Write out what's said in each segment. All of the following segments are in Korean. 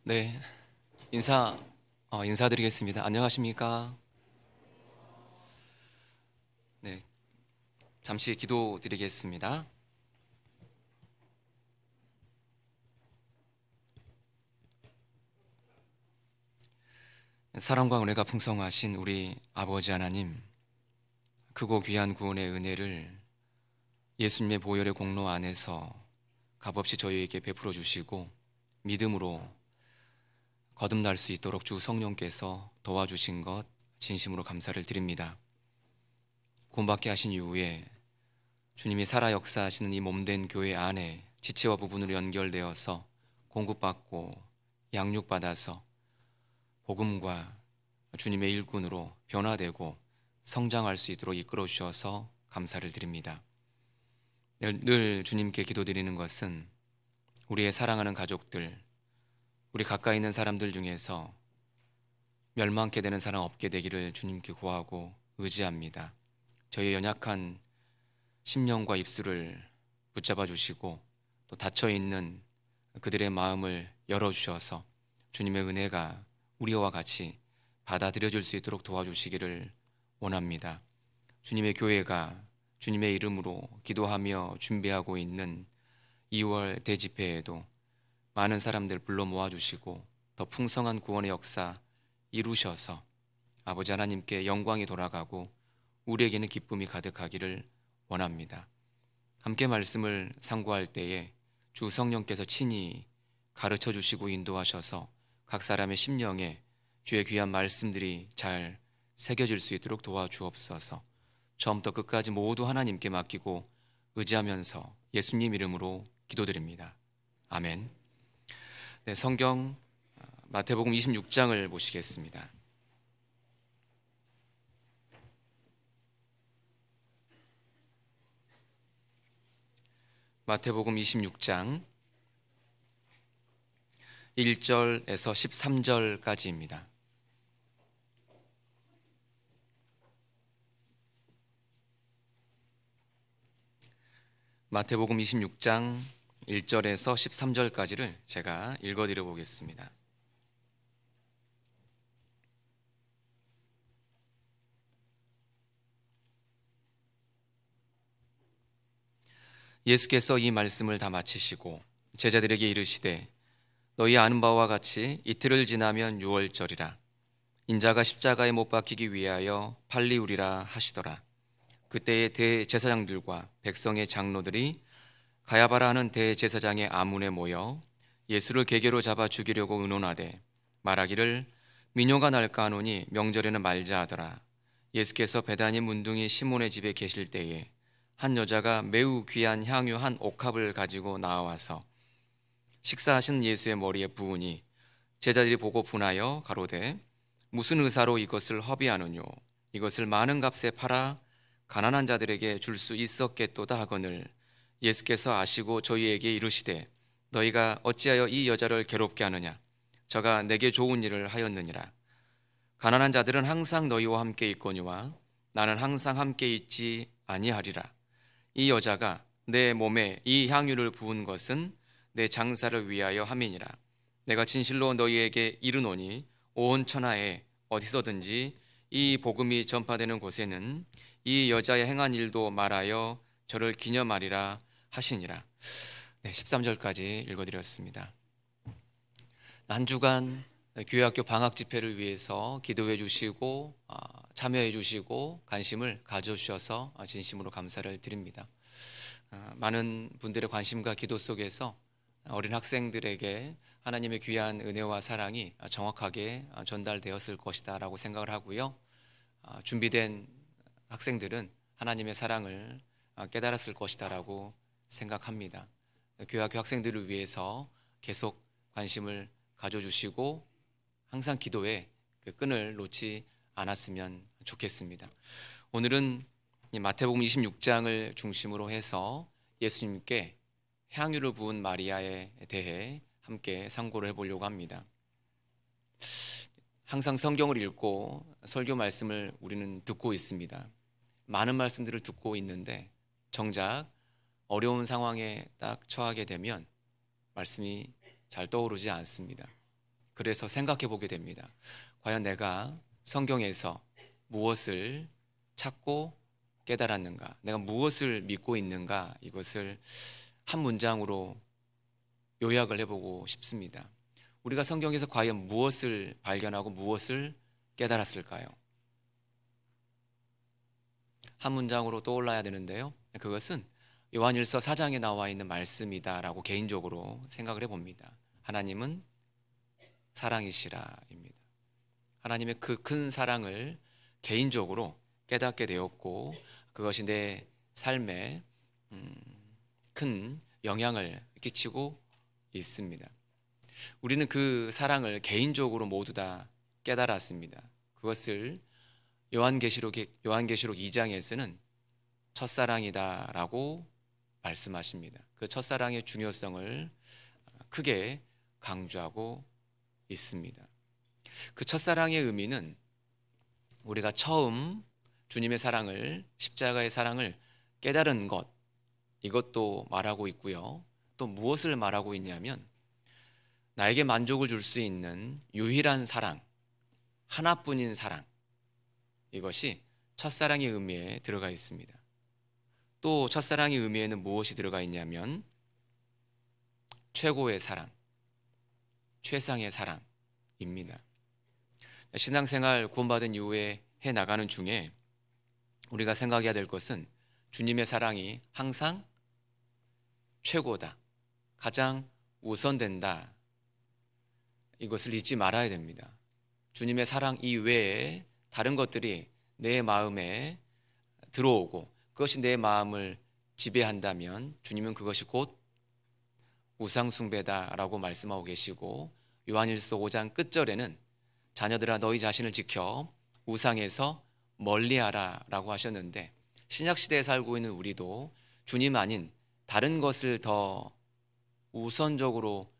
네, 인사드리겠습니다. 안녕하십니까? 네, 잠시 기도드리겠습니다. 사랑과 은혜가 풍성하신 우리 아버지 하나님, 크고 귀한 구원의 은혜를 예수님의 보혈의 공로 안에서 값없이 저희에게 베풀어 주시고 믿음으로 거듭날 수 있도록 주 성령께서 도와주신 것 진심으로 감사를 드립니다. 구원받게 하신 이후에 주님이 살아 역사하시는 이 몸된 교회 안에 지체와 부분으로 연결되어서 공급받고 양육받아서 복음과 주님의 일꾼으로 변화되고 성장할 수 있도록 이끌어 주셔서 감사를 드립니다. 늘 주님께 기도드리는 것은 우리의 사랑하는 가족들, 우리 가까이 있는 사람들 중에서 멸망케 되는 사람 없게 되기를 주님께 구하고 의지합니다. 저희의 연약한 심령과 입술을 붙잡아 주시고 또 닫혀있는 그들의 마음을 열어주셔서 주님의 은혜가 우리와 같이 받아들여질 수 있도록 도와주시기를 원합니다. 주님의 교회가 주님의 이름으로 기도하며 준비하고 있는 2월 대집회에도 많은 사람들 불러 모아주시고 더 풍성한 구원의 역사 이루셔서 아버지 하나님께 영광이 돌아가고 우리에게는 기쁨이 가득하기를 원합니다. 함께 말씀을 상고할 때에 주 성령께서 친히 가르쳐 주시고 인도하셔서 각 사람의 심령에 주의 귀한 말씀들이 잘 새겨질 수 있도록 도와주옵소서. 처음부터 끝까지 모두 하나님께 맡기고 의지하면서 예수님 이름으로 기도드립니다. 아멘. 네, 성경 마태복음 26장을 보시겠습니다. 마태복음 26장 1절에서 13절까지입니다. 마태복음 26장 1절에서 13절까지를 제가 읽어드려 보겠습니다. 예수께서 이 말씀을 다 마치시고 제자들에게 이르시되 너희 아는 바와 같이 이틀을 지나면 유월절이라 인자가 십자가에 못 박히기 위하여 팔리우리라 하시더라. 그때의 대제사장들과 백성의 장로들이 가야바라 하는 대제사장의 아문에 모여 예수를 계계로 잡아 죽이려고 의논하되 말하기를 민요가 날까 하노니 명절에는 말자 하더라. 예수께서 베다니 문둥이 시몬의 집에 계실 때에 한 여자가 매우 귀한 향유 한 옥합을 가지고 나와서 식사하신 예수의 머리에 부으니 제자들이 보고 분하여 가로되 무슨 의사로 이것을 허비하느뇨? 이것을 많은 값에 팔아 가난한 자들에게 줄 수 있었겠도다 하거늘 예수께서 아시고 저희에게 이르시되 너희가 어찌하여 이 여자를 괴롭게 하느냐? 저가 내게 좋은 일을 하였느니라. 가난한 자들은 항상 너희와 함께 있거니와 나는 항상 함께 있지 아니하리라. 이 여자가 내 몸에 이 향유를 부은 것은 내 장사를 위하여 함이니라. 내가 진실로 너희에게 이르노니 온 천하에 어디서든지 이 복음이 전파되는 곳에는 이 여자의 행한 일도 말하여 저를 기념하리라 하시니라. 네, 13절까지 읽어드렸습니다. 한 주간 교회학교 방학 집회를 위해서 기도해 주시고 참여해 주시고 관심을 가져주셔서 진심으로 감사를 드립니다. 많은 분들의 관심과 기도 속에서 어린 학생들에게 하나님의 귀한 은혜와 사랑이 정확하게 전달되었을 것이다 라고 생각을 하고요. 준비된 학생들은 하나님의 사랑을 깨달았을 것이다 라고 생각합니다. 교회학교 학생들을 위해서 계속 관심을 가져주시고 항상 기도에 그 끈을 놓지 않았으면 좋겠습니다. 오늘은 마태복음 26장을 중심으로 해서 예수님께 향유를 부은 마리아에 대해 함께 상고를 해보려고 합니다. 항상 성경을 읽고 설교 말씀을 우리는 듣고 있습니다. 많은 말씀들을 듣고 있는데 정작 어려운 상황에 딱 처하게 되면 말씀이 잘 떠오르지 않습니다. 그래서 생각해 보게 됩니다. 과연 내가 성경에서 무엇을 찾고 깨달았는가? 내가 무엇을 믿고 있는가? 이것을 한 문장으로 요약을 해보고 싶습니다. 우리가 성경에서 과연 무엇을 발견하고 무엇을 깨달았을까요? 한 문장으로 떠올라야 되는데요. 그것은 요한일서 4장에 나와 있는 말씀이다라고 개인적으로 생각을 해봅니다. 하나님은 사랑이시라입니다. 하나님의 그 큰 사랑을 개인적으로 깨닫게 되었고 그것이 내 삶에 큰 영향을 끼치고 있습니다. 우리는 그 사랑을 개인적으로 모두 다 깨달았습니다. 그것을 요한계시록 2장에서는 첫사랑이다라고 말씀하십니다. 그 첫사랑의 중요성을 크게 강조하고 있습니다. 그 첫사랑의 의미는 우리가 처음 주님의 사랑을, 십자가의 사랑을 깨달은 것, 이것도 말하고 있고요. 또 무엇을 말하고 있냐면 나에게 만족을 줄 수 있는 유일한 사랑, 하나뿐인 사랑, 이것이 첫사랑의 의미에 들어가 있습니다. 또 첫사랑의 의미에는 무엇이 들어가 있냐면 최고의 사랑, 최상의 사랑입니다. 신앙생활 구원받은 이후에 해나가는 중에 우리가 생각해야 될 것은 주님의 사랑이 항상 최고다, 가장 우선된다, 이것을 잊지 말아야 됩니다. 주님의 사랑 이외에 다른 것들이 내 마음에 들어오고 그것이 내 마음을 지배한다면 주님은 그것이 곧 우상숭배다라고 말씀하고 계시고 요한일서 5장 끝절에는 자녀들아 너희 자신을 지켜 우상에서 멀리하라 라고 하셨는데 신약시대에 살고 있는 우리도 주님 아닌 다른 것을 더 우선적으로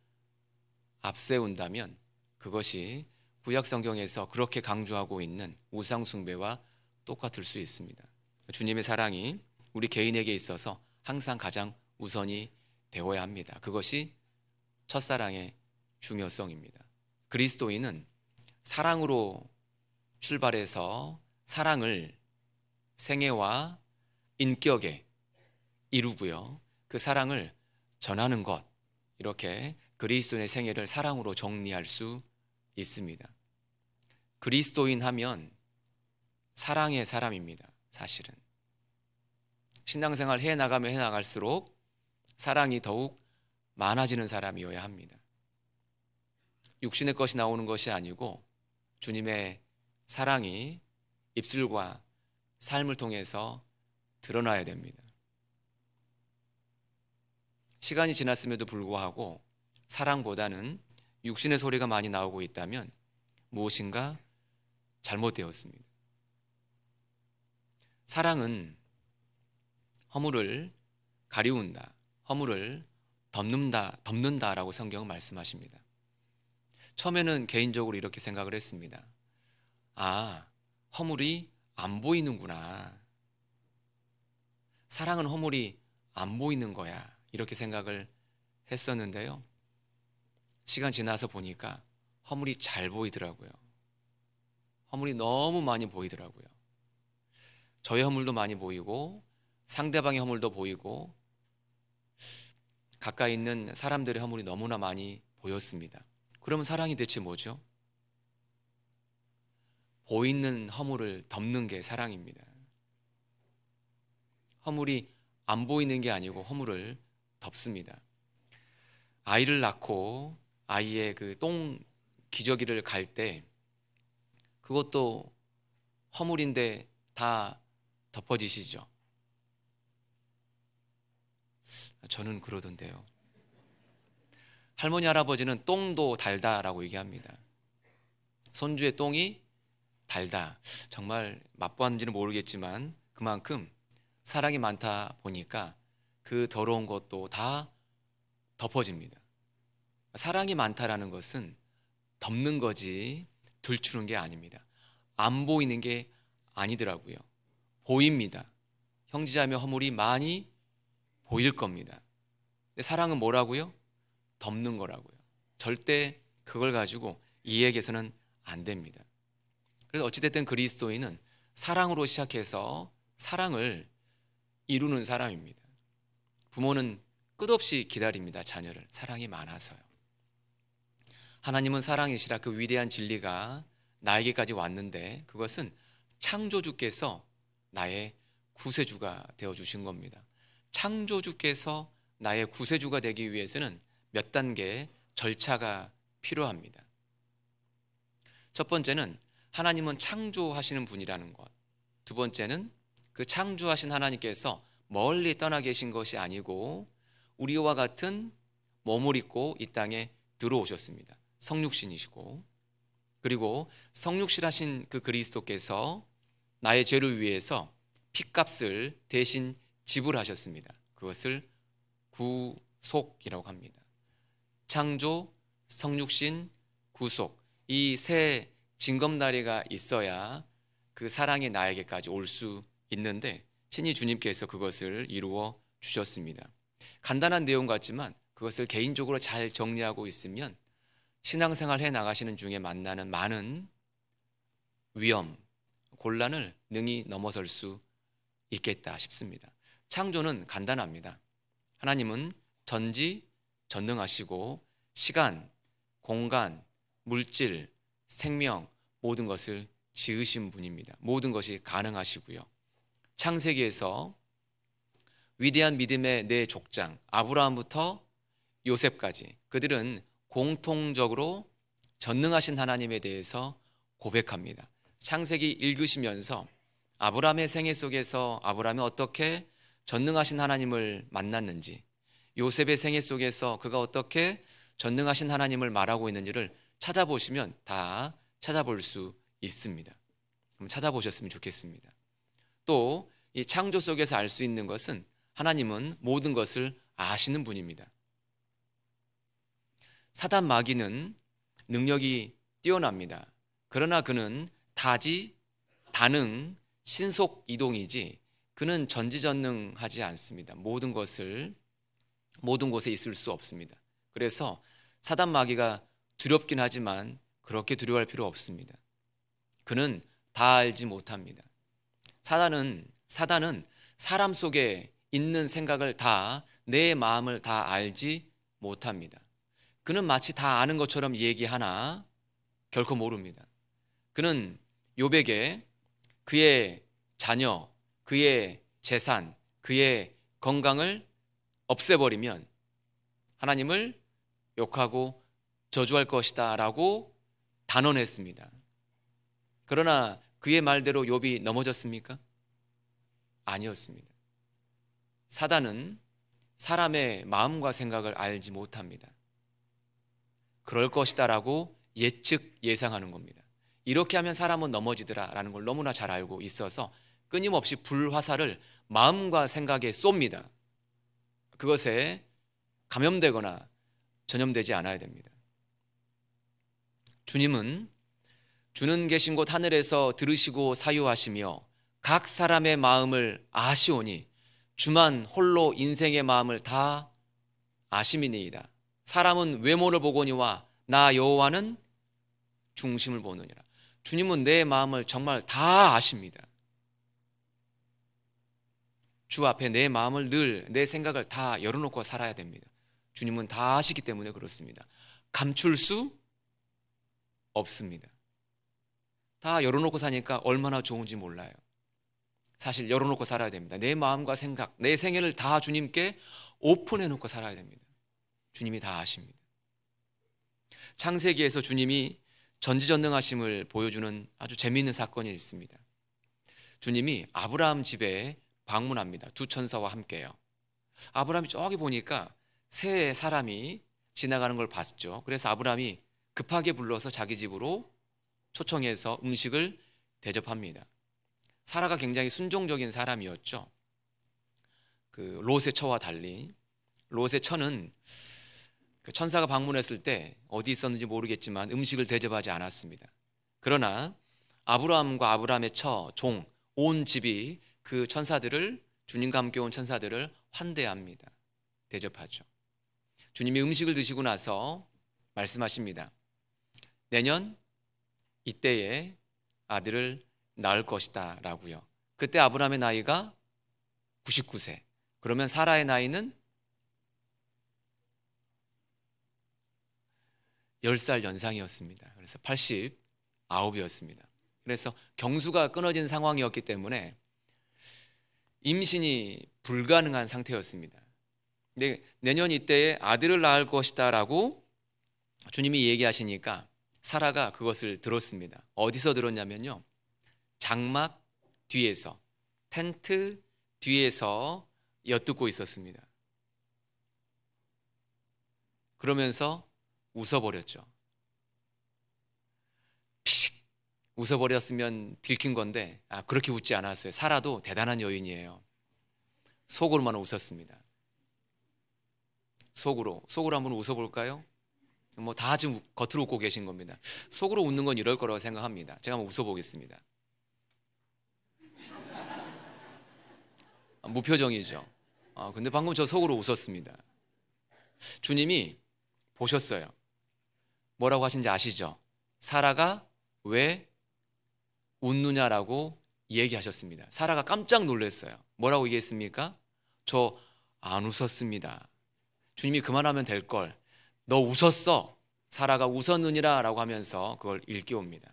앞세운다면 그것이 구약성경에서 그렇게 강조하고 있는 우상숭배와 똑같을 수 있습니다. 주님의 사랑이 우리 개인에게 있어서 항상 가장 우선이 되어야 합니다. 그것이 첫사랑의 중요성입니다. 그리스도인은 사랑으로 출발해서 사랑을 생애와 인격에 이루고요. 그 사랑을 전하는 것, 이렇게 그리스도인의 생애를 사랑으로 정리할 수 있습니다. 그리스도인 하면 사랑의 사람입니다. 사실은 신앙생활 해나가면 해나갈수록 사랑이 더욱 많아지는 사람이어야 합니다. 육신의 것이 나오는 것이 아니고 주님의 사랑이 입술과 삶을 통해서 드러나야 됩니다. 시간이 지났음에도 불구하고 사랑보다는 육신의 소리가 많이 나오고 있다면 무엇인가 잘못되었습니다. 사랑은 허물을 가리운다, 허물을 덮는다라고 성경은 말씀하십니다. 처음에는 개인적으로 이렇게 생각을 했습니다. 아, 허물이 안 보이는구나. 사랑은 허물이 안 보이는 거야. 이렇게 생각을 했었는데요. 시간 지나서 보니까 허물이 잘 보이더라고요. 허물이 너무 많이 보이더라고요. 저의 허물도 많이 보이고 상대방의 허물도 보이고 가까이 있는 사람들의 허물이 너무나 많이 보였습니다. 그러면 사랑이 대체 뭐죠? 보이는 허물을 덮는 게 사랑입니다. 허물이 안 보이는 게 아니고 허물을 덮습니다. 아이를 낳고 아이의 그 똥 기저귀를 갈 때 그것도 허물인데 다 덮어지시죠? 저는 그러던데요. 할머니 할아버지는 똥도 달다라고 얘기합니다. 손주의 똥이 달다. 정말 맛보았는지는 모르겠지만 그만큼 사랑이 많다 보니까 그 더러운 것도 다 덮어집니다. 사랑이 많다라는 것은 덮는 거지 들추는 게 아닙니다. 안 보이는 게 아니더라고요. 보입니다. 형제자매 허물이 많이 보일 겁니다. 근데 사랑은 뭐라고요? 덮는 거라고요. 절대 그걸 가지고 이에게서는 안 됩니다. 그래서 어찌됐든 그리스도인은 사랑으로 시작해서 사랑을 이루는 사람입니다. 부모는 끝없이 기다립니다. 자녀를 사랑이 많아서요. 하나님은 사랑이시라 그 위대한 진리가 나에게까지 왔는데 그것은 창조주께서 나의 구세주가 되어주신 겁니다. 창조주께서 나의 구세주가 되기 위해서는 몇 단계 절차가 필요합니다. 첫 번째는 하나님은 창조하시는 분이라는 것. 두 번째는 그 창조하신 하나님께서 멀리 떠나 계신 것이 아니고 우리와 같은 몸을 입고 이 땅에 들어오셨습니다. 성육신이시고, 그리고 성육신하신 그 그리스도께서 나의 죄를 위해서 핏값을 대신 지불하셨습니다. 그것을 구속이라고 합니다. 창조, 성육신, 구속, 이 세 징검다리가 있어야 그 사랑이 나에게까지 올 수 있는데 친히 주님께서 그것을 이루어 주셨습니다. 간단한 내용 같지만 그것을 개인적으로 잘 정리하고 있으면 신앙생활 해 나가시는 중에 만나는 많은 위험, 곤란을 능히 넘어설 수 있겠다 싶습니다. 창조는 간단합니다. 하나님은 전지전능하시고 시간, 공간, 물질, 생명 모든 것을 지으신 분입니다. 모든 것이 가능하시고요. 창세기에서 위대한 믿음의 네 족장 아브라함부터 요셉까지 그들은 공통적으로 전능하신 하나님에 대해서 고백합니다. 창세기 읽으시면서 아브라함의 생애 속에서 아브라함이 어떻게 전능하신 하나님을 만났는지, 요셉의 생애 속에서 그가 어떻게 전능하신 하나님을 말하고 있는지를 찾아보시면 다 찾아볼 수 있습니다. 한번 찾아보셨으면 좋겠습니다. 또 이 창조 속에서 알 수 있는 것은 하나님은 모든 것을 아시는 분입니다. 사단 마귀는 능력이 뛰어납니다. 그러나 그는 다능, 신속 이동이지 그는 전지전능하지 않습니다. 모든 곳에 있을 수 없습니다. 그래서 사단 마귀가 두렵긴 하지만 그렇게 두려워할 필요 없습니다. 그는 다 알지 못합니다. 사단은 사람 속에 있는 생각을 내 마음을 다 알지 못합니다. 그는 마치 다 아는 것처럼 얘기하나 결코 모릅니다. 그는 욥에게 그의 자녀, 그의 재산, 그의 건강을 없애버리면 하나님을 욕하고 저주할 것이다 라고 단언했습니다. 그러나 그의 말대로 욥이 넘어졌습니까? 아니었습니다. 사단은 사람의 마음과 생각을 알지 못합니다. 그럴 것이다 라고 예상하는 겁니다. 이렇게 하면 사람은 넘어지더라 라는 걸 너무나 잘 알고 있어서 끊임없이 불화살을 마음과 생각에 쏩니다. 그것에 감염되거나 전염되지 않아야 됩니다. 주님은 주는 계신 곳 하늘에서 들으시고 사유하시며 각 사람의 마음을 아시오니 주만 홀로 인생의 마음을 다 아심이니이다. 사람은 외모를 보거니와 나 여호와는 중심을 보느니라. 주님은 내 마음을 정말 다 아십니다. 주 앞에 내 마음을 늘 내 생각을 다 열어놓고 살아야 됩니다. 주님은 다 아시기 때문에 그렇습니다. 감출 수 없습니다. 다 열어놓고 사니까 얼마나 좋은지 몰라요. 사실 열어놓고 살아야 됩니다. 내 마음과 생각, 내 생애를 다 주님께 오픈해놓고 살아야 됩니다. 주님이 다 아십니다. 창세기에서 주님이 전지전능하심을 보여주는 아주 재미있는 사건이 있습니다. 주님이 아브라함 집에 방문합니다. 두 천사와 함께요. 아브라함이 저기 보니까 세 사람이 지나가는 걸 봤죠. 그래서 아브라함이 급하게 불러서 자기 집으로 초청해서 음식을 대접합니다. 사라가 굉장히 순종적인 사람이었죠. 그 롯의 처와 달리 롯의 처는 그 천사가 방문했을 때 어디 있었는지 모르겠지만 음식을 대접하지 않았습니다. 그러나 아브라함과 아브라함의 처, 종, 온 집이 그 천사들을, 주님과 함께 온 천사들을 환대합니다. 대접하죠. 주님이 음식을 드시고 나서 말씀하십니다. 내년 이때에 아들을 낳을 것이다 라고요. 그때 아브라함의 나이가 99세. 그러면 사라의 나이는 10살 연상이었습니다. 그래서 89이었습니다. 그래서 경수가 끊어진 상황이었기 때문에 임신이 불가능한 상태였습니다. 근데 내년 이때에 아들을 낳을 것이다 라고 주님이 얘기하시니까 사라가 그것을 들었습니다. 어디서 들었냐면요, 장막 뒤에서, 텐트 뒤에서 엿듣고 있었습니다. 그러면서 웃어버렸죠. 피식 웃어버렸으면 들킨 건데 그렇게 웃지 않았어요. 사라도 대단한 여인이에요. 속으로만 웃었습니다. 속으로 한번 웃어볼까요? 뭐 다 지금 겉으로 웃고 계신 겁니다. 속으로 웃는 건 이럴 거라고 생각합니다. 제가 한번 웃어보겠습니다. 무표정이죠. 근데 방금 저 속으로 웃었습니다. 주님이 보셨어요. 뭐라고 하신지 아시죠? 사라가 왜 웃느냐라고 얘기하셨습니다. 사라가 깜짝 놀랐어요. 뭐라고 얘기했습니까? 저 안 웃었습니다. 주님이 그만하면 될걸. 너 웃었어. 사라가 웃었느니라 라고 하면서 그걸 일깨웁니다.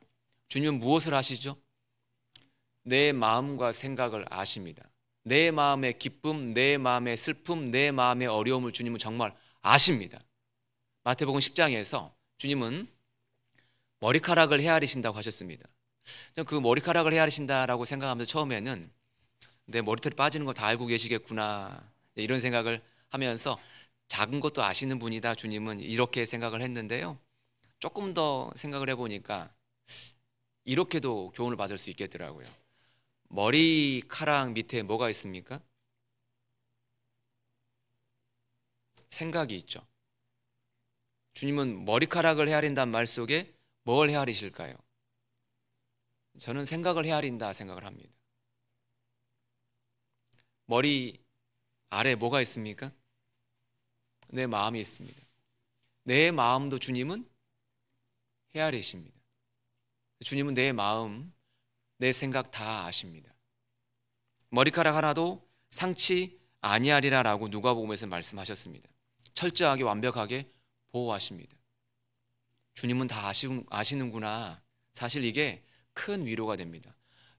주님은 무엇을 하시죠? 내 마음과 생각을 아십니다. 내 마음의 기쁨, 내 마음의 슬픔, 내 마음의 어려움을 주님은 정말 아십니다. 마태복음 10장에서 주님은 머리카락을 헤아리신다고 하셨습니다. 그 머리카락을 헤아리신다라고 생각하면서 처음에는 내 머리털이 빠지는 거 다 알고 계시겠구나 이런 생각을 하면서 작은 것도 아시는 분이다 주님은 이렇게 생각을 했는데요, 조금 더 생각을 해보니까 이렇게도 교훈을 받을 수 있겠더라고요. 머리카락 밑에 뭐가 있습니까? 생각이 있죠. 주님은 머리카락을 헤아린다는 말 속에 뭘 헤아리실까요? 저는 생각을 헤아린다 생각을 합니다. 머리 아래 뭐가 있습니까? 내 마음이 있습니다. 내 마음도 주님은 헤아리십니다. 주님은 내 마음, 내 생각 다 아십니다. 머리카락 하나도 상치 아니하리라 라고 누가복음에서 말씀하셨습니다. 철저하게 완벽하게 보호하십니다. 주님은 다 아시는구나. 사실 이게 큰 위로가 됩니다.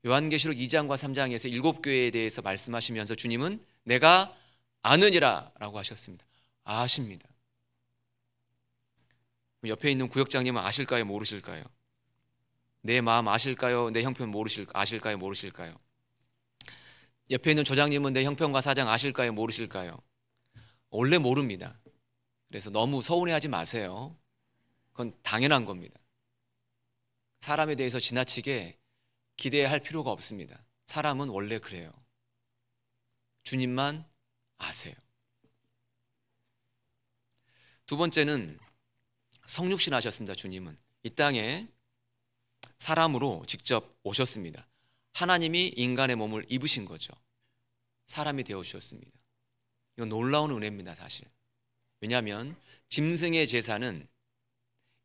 요한계시록 2장과 3장에서 7교회에 대해서 말씀하시면서 주님은 내가 아느니라 라고 하셨습니다. 아십니다. 옆에 있는 구역장님은 아실까요? 모르실까요? 내 마음 아실까요? 내 형편 아실까요? 모르실까요? 옆에 있는 조장님은 내 형편과 사정 아실까요? 모르실까요? 원래 모릅니다. 그래서 너무 서운해하지 마세요. 그건 당연한 겁니다. 사람에 대해서 지나치게 기대할 필요가 없습니다. 사람은 원래 그래요. 주님만 아세요. 두 번째는 성육신 하셨습니다. 주님은 이 땅에 사람으로 직접 오셨습니다. 하나님이 인간의 몸을 입으신 거죠. 사람이 되어주셨습니다. 이건 놀라운 은혜입니다. 사실. 왜냐하면 짐승의 제사는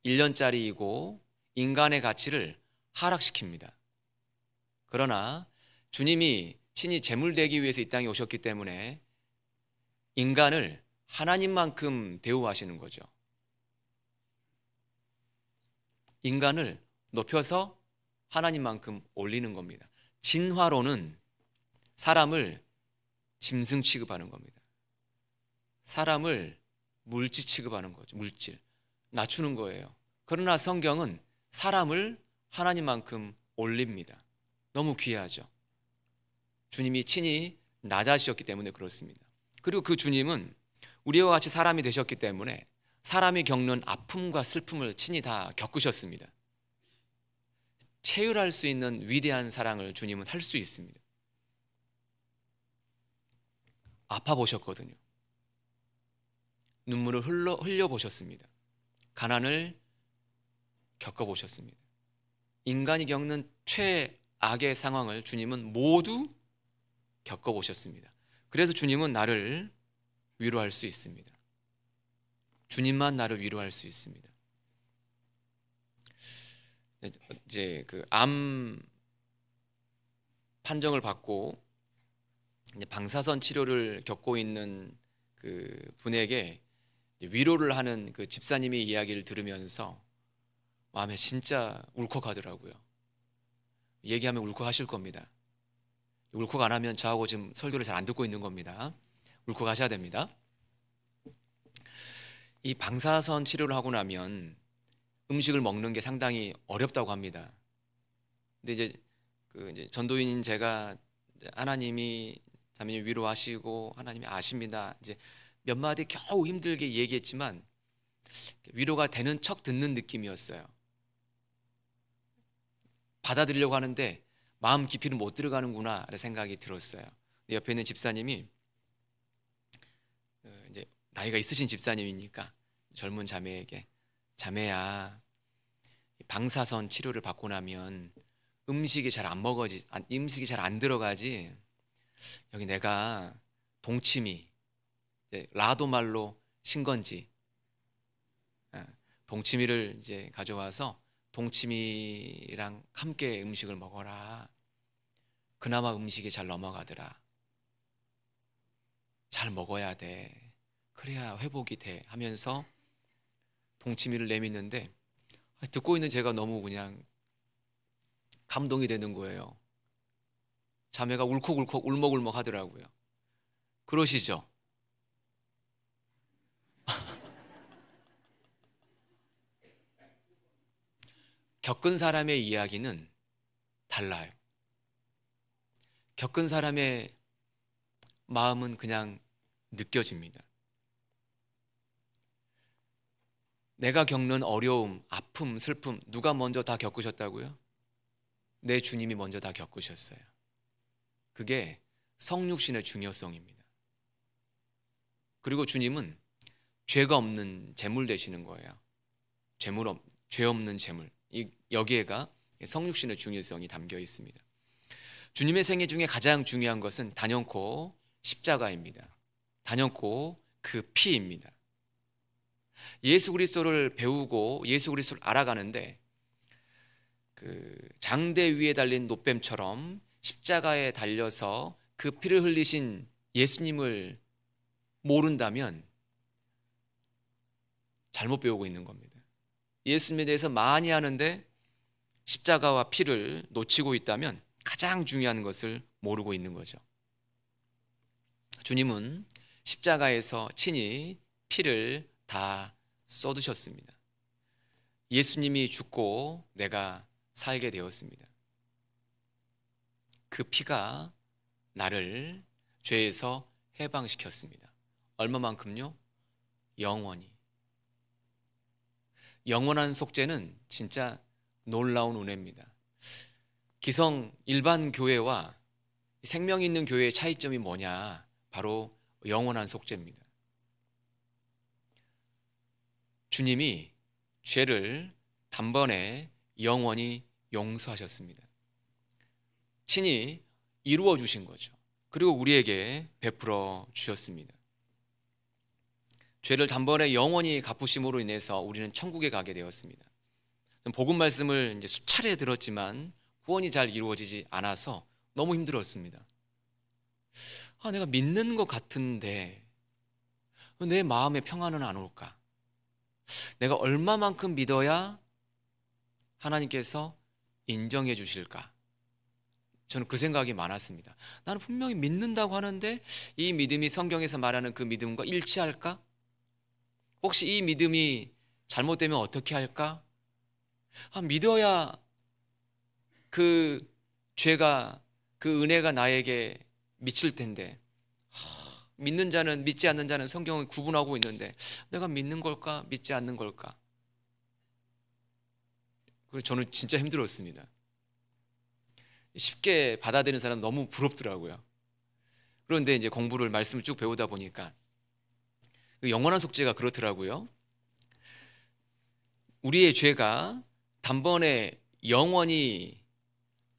1년짜리이고 인간의 가치를 하락시킵니다. 그러나 주님이 친히 제물 되기 위해서 이 땅에 오셨기 때문에 인간을 하나님만큼 대우하시는 거죠. 인간을 높여서 하나님만큼 올리는 겁니다. 진화론은 사람을 짐승 취급하는 겁니다. 사람을 물질 취급하는 거죠. 물질. 낮추는 거예요. 그러나 성경은 사람을 하나님만큼 올립니다. 너무 귀하죠. 주님이 친히 낮아지셨기 때문에 그렇습니다. 그리고 그 주님은 우리와 같이 사람이 되셨기 때문에 사람이 겪는 아픔과 슬픔을 친히 다 겪으셨습니다. 체휼할 수 있는 위대한 사랑을 주님은 할 수 있습니다. 아파 보셨거든요. 눈물을 흘려 보셨습니다. 가난을 겪어 보셨습니다. 인간이 겪는 최악의 상황을 주님은 모두 겪어 보셨습니다. 그래서 주님은 나를 위로할 수 있습니다. 주님만 나를 위로할 수 있습니다. 이제 그 암 판정을 받고 이제 방사선 치료를 겪고 있는 그 분에게 위로를 하는 그 집사님의 이야기를 들으면서 마음에 진짜 울컥하더라고요. 얘기하면 울컥하실 겁니다. 울컥 안 하면 저하고 지금 설교를 잘 안 듣고 있는 겁니다. 울컥하셔야 됩니다. 이 방사선 치료를 하고 나면 음식을 먹는 게 상당히 어렵다고 합니다. 근데 이제 전도인인 제가 하나님이 자매님 위로하시고 하나님이 아십니다. 이제 몇 마디 겨우 힘들게 얘기했지만 위로가 되는 척 듣는 느낌이었어요. 받아들이려고 하는데 마음 깊이는 못 들어가는구나 라는 생각이 들었어요. 옆에 있는 집사님이 이제 나이가 있으신 집사님이니까 젊은 자매에게, 자매야, 방사선 치료를 받고 나면 음식이 잘 안 들어가지. 여기 내가 동치미, 라도 말로 신건지, 동치미를 이제 가져와서 동치미랑 함께 음식을 먹어라. 그나마 음식이 잘 넘어가더라. 잘 먹어야 돼. 그래야 회복이 돼. 하면서 동치미를 내미는데 듣고 있는 제가 너무 그냥 감동이 되는 거예요. 자매가 울컥울컥 울먹울먹 하더라고요. 그러시죠? 겪은 사람의 이야기는 달라요. 겪은 사람의 마음은 그냥 느껴집니다. 내가 겪는 어려움, 아픔, 슬픔 누가 먼저 다 겪으셨다고요? 내 주님이 먼저 다 겪으셨어요. 그게 성육신의 중요성입니다. 그리고 주님은 죄가 없는 제물 되시는 거예요. 죄 없는 제물. 여기에가 성육신의 중요성이 담겨 있습니다. 주님의 생애 중에 가장 중요한 것은 단연코 십자가입니다. 단연코 그 피입니다. 예수 그리스도를 배우고 예수 그리스도를 알아가는데 그 장대 위에 달린 놋뱀처럼 십자가에 달려서 그 피를 흘리신 예수님을 모른다면 잘못 배우고 있는 겁니다. 예수님에 대해서 많이 하는데 십자가와 피를 놓치고 있다면 가장 중요한 것을 모르고 있는 거죠. 주님은 십자가에서 친히 피를 다 쏟으셨습니다. 예수님이 죽고 내가 살게 되었습니다. 그 피가 나를 죄에서 해방시켰습니다. 얼마만큼요? 영원히. 영원한 속죄는 진짜 놀라운 은혜입니다. 기성 일반 교회와 생명 있는 교회의 차이점이 뭐냐? 바로 영원한 속죄입니다. 주님이 죄를 단번에 영원히 용서하셨습니다. 친히 이루어 주신 거죠. 그리고 우리에게 베풀어 주셨습니다. 죄를 단번에 영원히 갚으심으로 인해서 우리는 천국에 가게 되었습니다. 복음 말씀을 이제 수차례 들었지만 구원이 잘 이루어지지 않아서 너무 힘들었습니다. 내가 믿는 것 같은데 내 마음에 평안은 안 올까? 내가 얼마만큼 믿어야 하나님께서 인정해 주실까? 저는 그 생각이 많았습니다. 나는 분명히 믿는다고 하는데 이 믿음이 성경에서 말하는 그 믿음과 일치할까? 혹시 이 믿음이 잘못되면 어떻게 할까? 믿어야 그 죄가, 그 은혜가 나에게 미칠 텐데 믿는 자는 믿지 않는 자는 성경을 구분하고 있는데 내가 믿는 걸까 믿지 않는 걸까? 그래서 저는 진짜 힘들었습니다. 쉽게 받아들이는 사람 너무 부럽더라고요. 그런데 이제 공부를 말씀을 쭉 배우다 보니까 영원한 속죄가 그렇더라고요. 우리의 죄가 단번에 영원히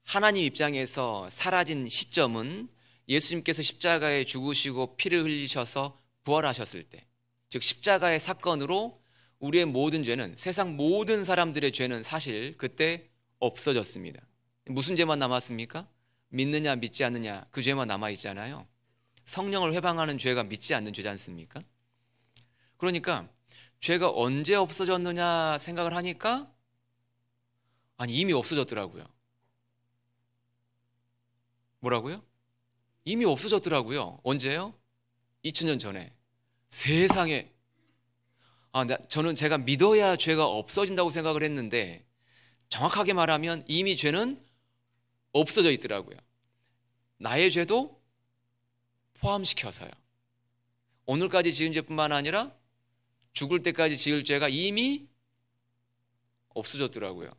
하나님 입장에서 사라진 시점은 예수님께서 십자가에 죽으시고 피를 흘리셔서 부활하셨을 때, 즉 십자가의 사건으로 우리의 모든 죄는, 세상 모든 사람들의 죄는 사실 그때 없어졌습니다. 무슨 죄만 남았습니까? 믿느냐 믿지 않느냐 그 죄만 남아있잖아요. 성령을 회방하는 죄가 믿지 않는 죄지 않습니까? 그러니까 죄가 언제 없어졌느냐 생각을 하니까 아니 이미 없어졌더라고요. 뭐라고요? 이미 없어졌더라고요. 언제요? 2000년 전에. 세상에. 저는 제가 믿어야 죄가 없어진다고 생각을 했는데 정확하게 말하면 이미 죄는 없어져 있더라고요. 나의 죄도 포함시켜서요. 오늘까지 지은 죄뿐만 아니라 죽을 때까지 지을 죄가 이미 없어졌더라고요.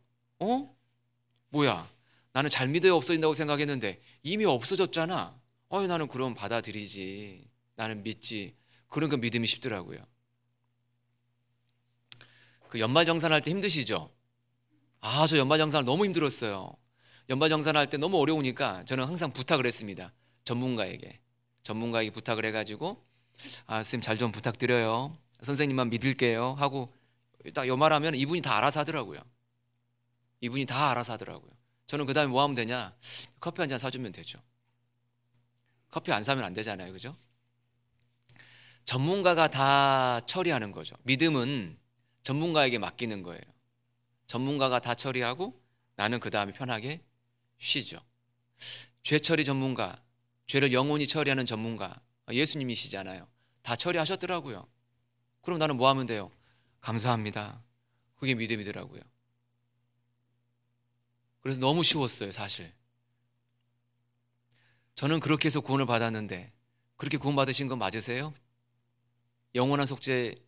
뭐야? 나는 잘 믿어야 없어진다고 생각했는데 이미 없어졌잖아. 나는 그럼 받아들이지. 나는 믿지. 그런 거 믿음이 쉽더라고요. 그 연말정산할 때 힘드시죠? 저 연말정산을 너무 힘들었어요. 연말정산할 때 너무 어려우니까 저는 항상 부탁을 했습니다. 전문가에게 부탁을 해가지고 선생님 잘 좀 부탁드려요. 선생님만 믿을게요 하고 딱 요 말하면 이분이 다 알아서 하더라고요. 저는 그 다음에 뭐 하면 되냐? 커피 한 잔 사주면 되죠. 커피 안 사면 안 되잖아요. 그죠? 전문가가 다 처리하는 거죠. 믿음은 전문가에게 맡기는 거예요. 전문가가 다 처리하고 나는 그 다음에 편하게 쉬죠. 죄 처리 전문가, 죄를 영원히 처리하는 전문가 예수님이시잖아요. 다 처리하셨더라고요. 그럼 나는 뭐 하면 돼요? 감사합니다. 그게 믿음이더라고요. 그래서 너무 쉬웠어요, 사실. 저는 그렇게 해서 구원을 받았는데 그렇게 구원 받으신 건 맞으세요? 영원한 속죄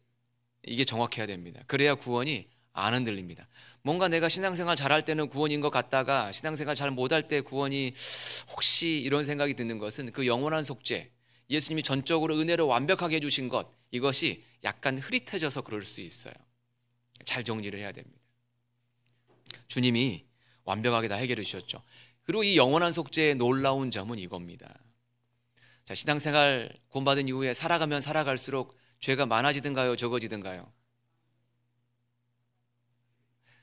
이게 정확해야 됩니다. 그래야 구원이 안 흔들립니다. 뭔가 내가 신앙생활 잘할 때는 구원인 것 같다가 신앙생활 잘 못할 때 구원이 혹시 이런 생각이 드는 것은 그 영원한 속죄, 예수님이 전적으로 은혜로 완벽하게 해주신 것, 이것이 약간 흐릿해져서 그럴 수 있어요. 잘 정리를 해야 됩니다. 주님이 완벽하게 다 해결해 주셨죠. 그리고 이 영원한 속죄의 놀라운 점은 이겁니다. 자, 신앙생활 구원받은 이후에 살아가면 살아갈수록 죄가 많아지든가요, 적어지든가요?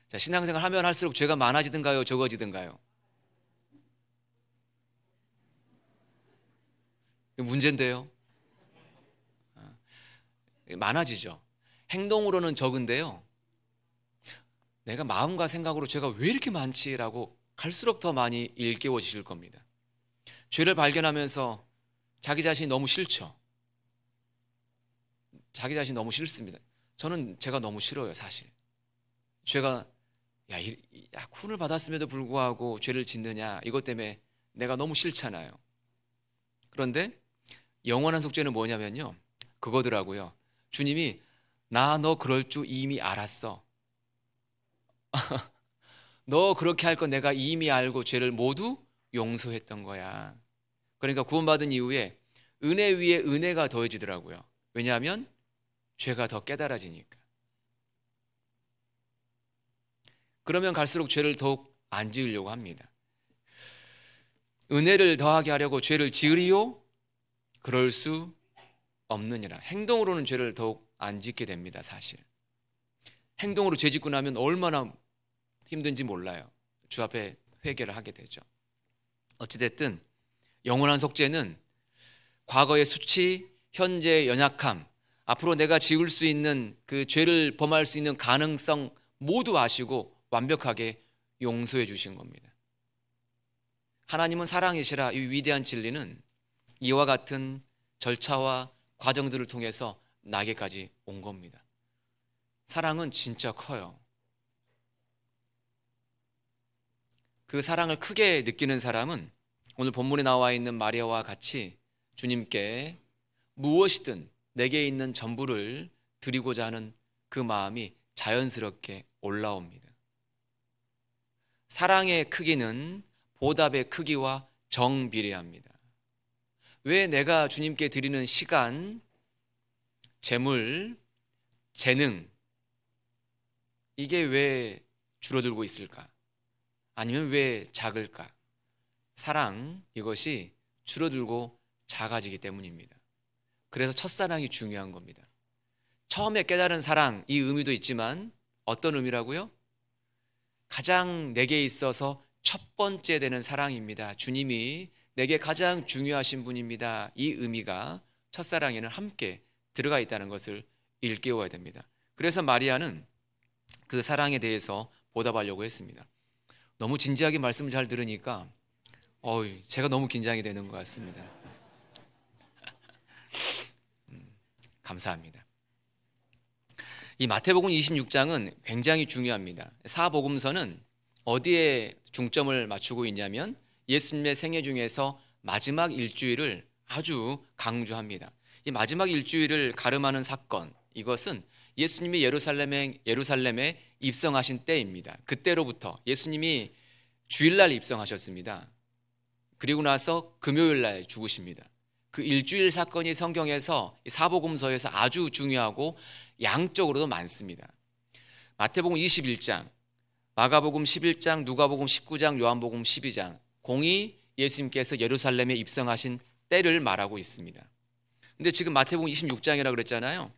자, 신앙생활 하면 할수록 죄가 많아지든가요, 적어지든가요? 이게 문제인데요. 많아지죠. 행동으로는 적은데요. 내가 마음과 생각으로 죄가 왜 이렇게 많지라고 갈수록 더 많이 일깨워지실 겁니다. 죄를 발견하면서 자기 자신이 너무 싫죠. 자기 자신이 너무 싫습니다. 저는 제가 너무 싫어요, 사실. 죄가 구원을 받았음에도 불구하고 죄를 짓느냐, 이것 때문에 내가 너무 싫잖아요. 그런데 영원한 속죄는 뭐냐면요, 그거더라고요. 주님이 너 그럴 줄 이미 알았어. 너 그렇게 할 거 내가 이미 알고 죄를 모두 용서했던 거야. 그러니까 구원받은 이후에 은혜 위에 은혜가 더해지더라고요. 왜냐하면 죄가 더 깨달아지니까. 그러면 갈수록 죄를 더욱 안 지으려고 합니다. 은혜를 더하게 하려고 죄를 지으리요? 그럴 수 없느니라. 행동으로는 죄를 더욱 안 짓게 됩니다, 사실. 행동으로 죄 짓고 나면 얼마나 힘든지 몰라요. 주 앞에 회개를 하게 되죠. 어찌됐든 영원한 속죄는 과거의 수치, 현재의 연약함, 앞으로 내가 지을 수 있는 그 죄를 범할 수 있는 가능성 모두 아시고 완벽하게 용서해 주신 겁니다. 하나님은 사랑이시라. 이 위대한 진리는 이와 같은 절차와 과정들을 통해서 나에게까지 온 겁니다. 사랑은 진짜 커요. 그 사랑을 크게 느끼는 사람은 오늘 본문에 나와 있는 마리아와 같이 주님께 무엇이든 내게 있는 전부를 드리고자 하는 그 마음이 자연스럽게 올라옵니다. 사랑의 크기는 보답의 크기와 정비례합니다. 왜 내가 주님께 드리는 시간, 재물, 재능, 이게 왜 줄어들고 있을까? 아니면 왜 작을까? 사랑, 이것이 줄어들고 작아지기 때문입니다. 그래서 첫사랑이 중요한 겁니다. 처음에 깨달은 사랑, 이 의미도 있지만 어떤 의미라고요? 가장 내게 있어서 첫 번째 되는 사랑입니다. 주님이 내게 가장 중요하신 분입니다. 이 의미가 첫사랑에는 함께 들어가 있다는 것을 일깨워야 됩니다. 그래서 마리아는 그 사랑에 대해서 보답하려고 했습니다. 너무 진지하게 말씀을 잘 들으니까 제가 너무 긴장이 되는 것 같습니다. 감사합니다. 이 마태복음 26장은 굉장히 중요합니다. 사복음서는 어디에 중점을 맞추고 있냐면 예수님의 생애 중에서 마지막 일주일을 아주 강조합니다. 이 마지막 일주일을 가름하는 사건, 이것은 예수님이 예루살렘에 입성하신 때입니다. 그때로부터 예수님이 주일날 입성하셨습니다. 그리고 나서 금요일날 죽으십니다. 그 일주일 사건이 성경에서 사복음서에서 아주 중요하고 양적으로도 많습니다. 마태복음 21장, 마가복음 11장, 누가복음 19장, 요한복음 12장, 공이 예수님께서 예루살렘에 입성하신 때를 말하고 있습니다. 근데 지금 마태복음 26장이라고 그랬잖아요.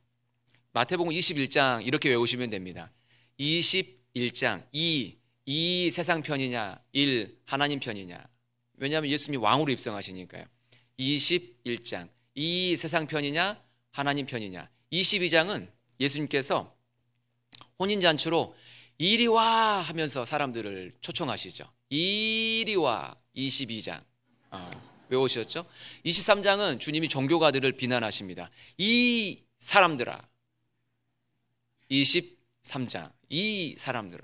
마태복음 21장 이렇게 외우시면 됩니다. 21장, 2 세상 편이냐, 1 하나님 편이냐. 왜냐하면 예수님이 왕으로 입성하시니까요. 21장, 2 세상 편이냐, 하나님 편이냐. 22장은 예수님께서 혼인잔치로 이리 와 하면서 사람들을 초청하시죠. 이리 와. 22장 외우셨죠? 23장은 주님이 종교가들을 비난하십니다. 이 사람들아. 23장 이 사람들아.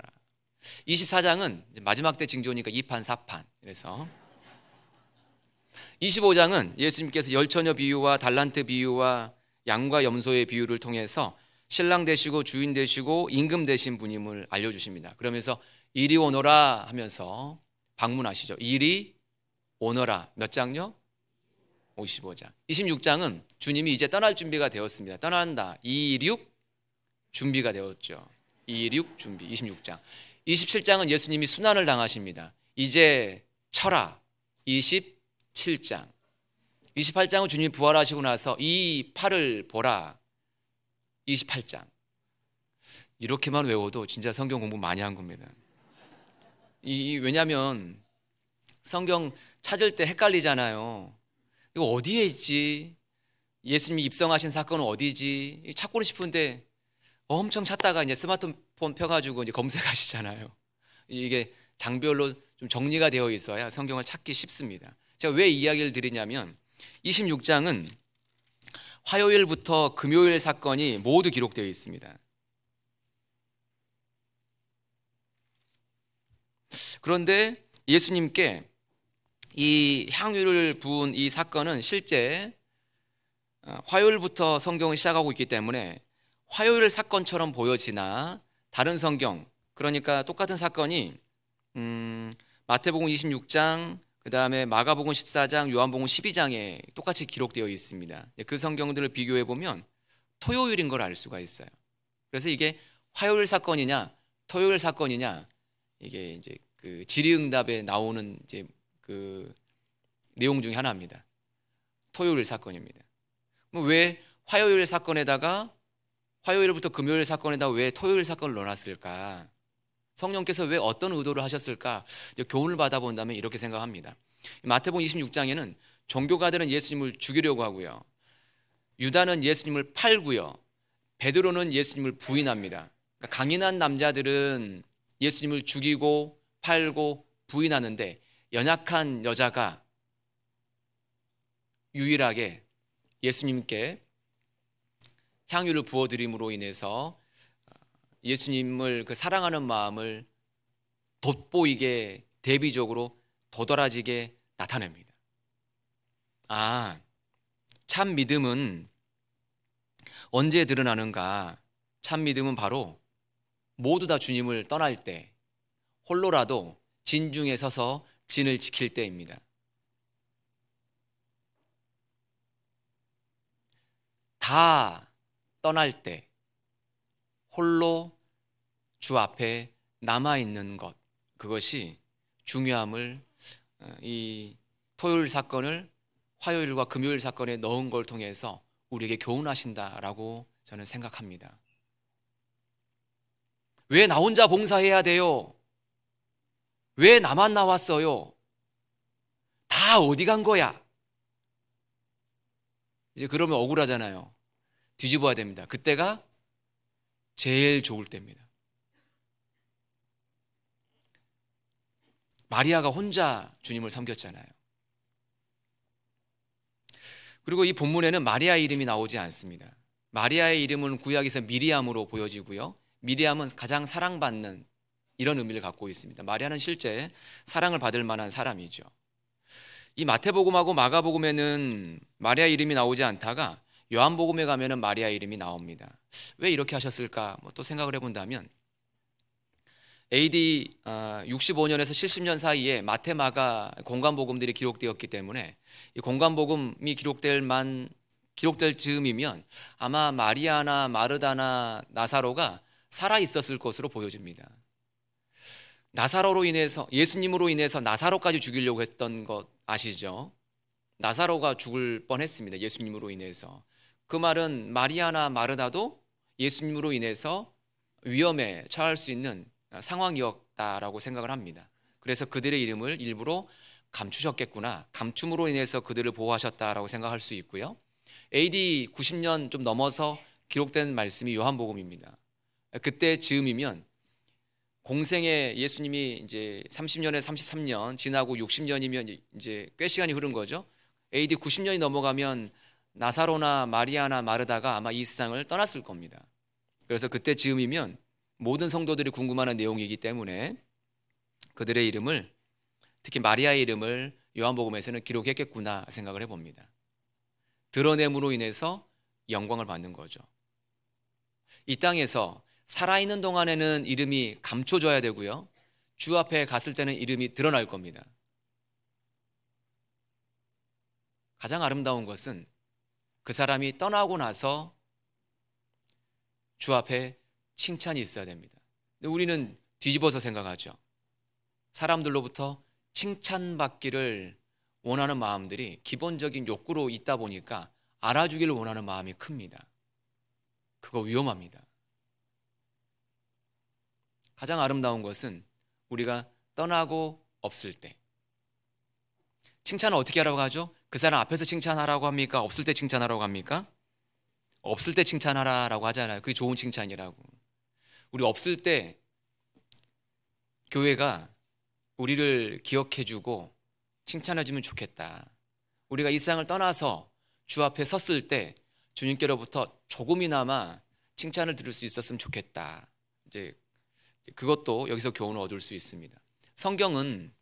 24장은 마지막 때 징조니까 2판 4판. 그래서 25장은 예수님께서 열처녀 비유와 달란트 비유와 양과 염소의 비유를 통해서 신랑 되시고 주인 되시고 임금 되신 분임을 알려주십니다. 그러면서 이리 오너라 하면서 방문하시죠. 이리 오너라. 몇 장요? 55장. 26장은 주님이 이제 떠날 준비가 되었습니다. 떠난다. 26 준비가 되었죠. 26 준비. 26장. 27장은 예수님이 순환을 당하십니다. 이제 쳐라. 27장. 28장은 주님이 부활하시고 나서 이 팔을 보라. 28장. 이렇게만 외워도 진짜 성경 공부 많이 한 겁니다. 왜냐하면 성경 찾을 때 헷갈리잖아요. 이거 어디에 있지? 예수님이 입성하신 사건은 어디지? 찾고는 싶은데 엄청 찾다가 이제 스마트폰 펴가지고 이제 검색하시잖아요. 이게 장별로 좀 정리가 되어 있어야 성경을 찾기 쉽습니다. 제가 왜 이 이야기를 드리냐면 26장은 화요일부터 금요일 사건이 모두 기록되어 있습니다. 그런데 예수님께 이 향유를 부은 이 사건은 실제 화요일부터 성경을 시작하고 있기 때문에 화요일 사건처럼 보여지나 다른 성경, 그러니까 똑같은 사건이 마태복음 26장, 그 다음에 마가복음 14장, 요한복음 12장에 똑같이 기록되어 있습니다. 그 성경들을 비교해 보면 토요일인 걸 알 수가 있어요. 그래서 이게 화요일 사건이냐 토요일 사건이냐, 이게 이제 그 질의응답에 나오는 이제 그 내용 중에 하나입니다. 토요일 사건입니다. 왜 화요일 사건에다가 화요일부터 금요일 사건에다가 왜 토요일 사건을 넣어놨을까? 성령께서 왜 어떤 의도를 하셨을까? 교훈을 받아본다면 이렇게 생각합니다. 마태복음 26장에는 종교가들은 예수님을 죽이려고 하고요, 유다는 예수님을 팔고요, 베드로는 예수님을 부인합니다. 그러니까 강인한 남자들은 예수님을 죽이고 팔고 부인하는데 연약한 여자가 유일하게 예수님께 향유를 부어드림으로 인해서 예수님을 그 사랑하는 마음을 돋보이게, 대비적으로 도드라지게 나타냅니다. 참 믿음은 언제 드러나는가? 참 믿음은 바로 모두 다 주님을 떠날 때, 홀로라도 진중에 서서 진을 지킬 때입니다. 다 떠날 때 홀로 주 앞에 남아있는 것, 그것이 중요함을 이 토요일 사건을 화요일과 금요일 사건에 넣은 걸 통해서 우리에게 교훈하신다라고 저는 생각합니다. 왜 나 혼자 봉사해야 돼요? 왜 나만 나왔어요? 다 어디 간 거야? 이제 그러면 억울하잖아요. 뒤집어야 됩니다. 그때가 제일 좋을 때입니다. 마리아가 혼자 주님을 섬겼잖아요. 그리고 이 본문에는 마리아 이름이 나오지 않습니다. 마리아의 이름은 구약에서 미리암으로 보여지고요. 미리암은 가장 사랑받는 이런 의미를 갖고 있습니다. 마리아는 실제 사랑을 받을 만한 사람이죠. 이 마태복음하고 마가복음에는 마리아 이름이 나오지 않다가 요한복음에 가면은 마리아 이름이 나옵니다. 왜 이렇게 하셨을까? 또 생각을 해본다면 AD 65년에서 70년 사이에 마태, 마가 공관복음들이 기록되었기 때문에 이 공관복음이 기록될 즈음이면 아마 마리아나 마르다나 나사로가 살아 있었을 것으로 보여집니다. 나사로로 인해서 예수님으로 인해서 나사로까지 죽이려고 했던 것 아시죠? 나사로가 죽을 뻔했습니다. 예수님으로 인해서. 그 말은 마리아나 마르다도 예수님으로 인해서 위험에 처할 수 있는 상황이었다라고 생각을 합니다. 그래서 그들의 이름을 일부러 감추셨겠구나, 감춤으로 인해서 그들을 보호하셨다라고 생각할 수 있고요. AD 90년 좀 넘어서 기록된 말씀이 요한복음입니다. 그때 즈음이면 공생에 예수님이 이제 30년에 33년 지나고 60년이면 이제 꽤 시간이 흐른 거죠. AD 90년이 넘어가면 나사로나 마리아나 마르다가 아마 이 세상을 떠났을 겁니다. 그래서 그때 즈음이면 모든 성도들이 궁금해하는 내용이기 때문에 그들의 이름을, 특히 마리아의 이름을 요한복음에서는 기록했겠구나 생각을 해봅니다. 드러냄으로 인해서 영광을 받는 거죠. 이 땅에서 살아있는 동안에는 이름이 감춰져야 되고요, 주 앞에 갔을 때는 이름이 드러날 겁니다. 가장 아름다운 것은 그 사람이 떠나고 나서 주 앞에 칭찬이 있어야 됩니다. 근데 우리는 뒤집어서 생각하죠. 사람들로부터 칭찬받기를 원하는 마음들이 기본적인 욕구로 있다 보니까 알아주기를 원하는 마음이 큽니다. 그거 위험합니다. 가장 아름다운 것은 우리가 떠나고 없을 때. 칭찬을 어떻게 하라고 하죠? 그 사람 앞에서 칭찬하라고 합니까? 없을 때 칭찬하라고 합니까? 없을 때 칭찬하라고 하잖아요. 그게 좋은 칭찬이라고. 우리 없을 때 교회가 우리를 기억해주고 칭찬해주면 좋겠다. 우리가 이 세상을 떠나서 주 앞에 섰을 때 주님께로부터 조금이나마 칭찬을 들을 수 있었으면 좋겠다. 이제 그것도 여기서 교훈을 얻을 수 있습니다. 성경은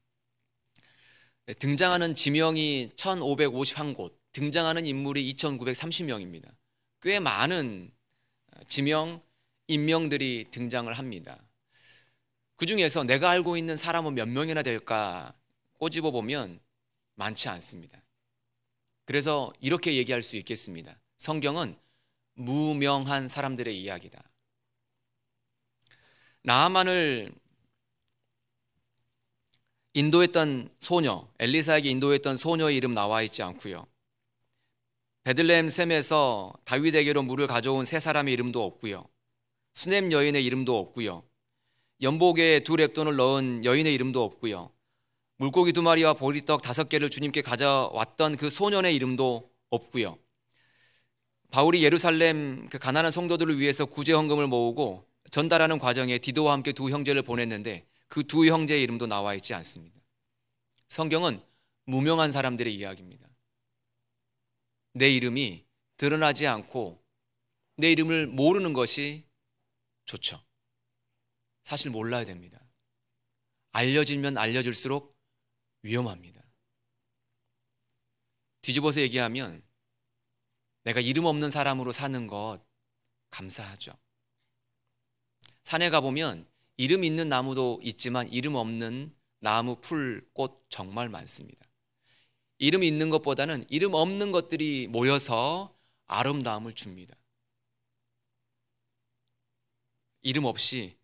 등장하는 지명이 1551곳, 등장하는 인물이 2930명입니다. 꽤 많은 지명, 인명들이 등장을 합니다. 그 중에서 내가 알고 있는 사람은 몇 명이나 될까 꼬집어 보면 많지 않습니다. 그래서 이렇게 얘기할 수 있겠습니다. 성경은 무명한 사람들의 이야기다. 나아만을 인도했던 소녀, 엘리사에게 인도했던 소녀의 이름 나와 있지 않고요. 베들레헴 샘에서 다윗에게로 물을 가져온 세 사람의 이름도 없고요. 수넴 여인의 이름도 없고요. 연복에 2렙돈을 넣은 여인의 이름도 없고요. 물고기 2마리와 보리떡 5개를 주님께 가져왔던 그 소년의 이름도 없고요. 바울이 예루살렘 그 가난한 성도들을 위해서 구제 헌금을 모으고 전달하는 과정에 디도와 함께 2 형제를 보냈는데 그 2 형제의 이름도 나와 있지 않습니다. 성경은 무명한 사람들의 이야기입니다. 내 이름이 드러나지 않고 내 이름을 모르는 것이 좋죠. 사실 몰라야 됩니다. 알려지면 알려질수록 위험합니다. 뒤집어서 얘기하면 내가 이름 없는 사람으로 사는 것 감사하죠. 산에 가보면 이름 있는 나무도 있지만 이름 없는 나무, 풀, 꽃 정말 많습니다. 이름 있는 것보다는 이름 없는 것들이 모여서 아름다움을 줍니다. 이름 없이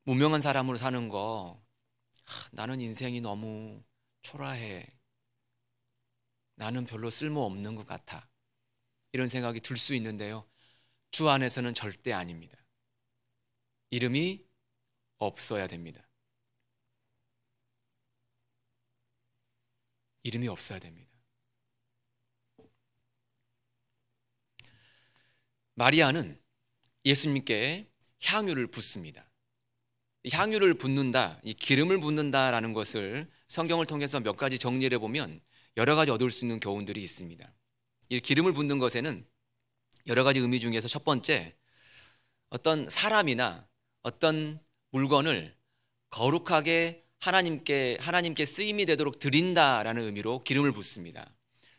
무명한 사람으로 사는 거, 나는 인생이 너무 초라해, 나는 별로 쓸모없는 것 같아, 이런 생각이 들 수 있는데요, 주 안에서는 절대 아닙니다. 이름이 없어야 됩니다. 이름이 없어야 됩니다. 마리아는 예수님께 향유를 붓습니다. 향유를 붓는다, 이 기름을 붓는다라는 것을 성경을 통해서 몇 가지 정리를 해보면 여러 가지 얻을 수 있는 교훈들이 있습니다. 이 기름을 붓는 것에는 여러 가지 의미 중에서 첫 번째, 어떤 사람이나 어떤 물건을 거룩하게 하나님께 쓰임이 되도록 드린다라는 의미로 기름을 붓습니다.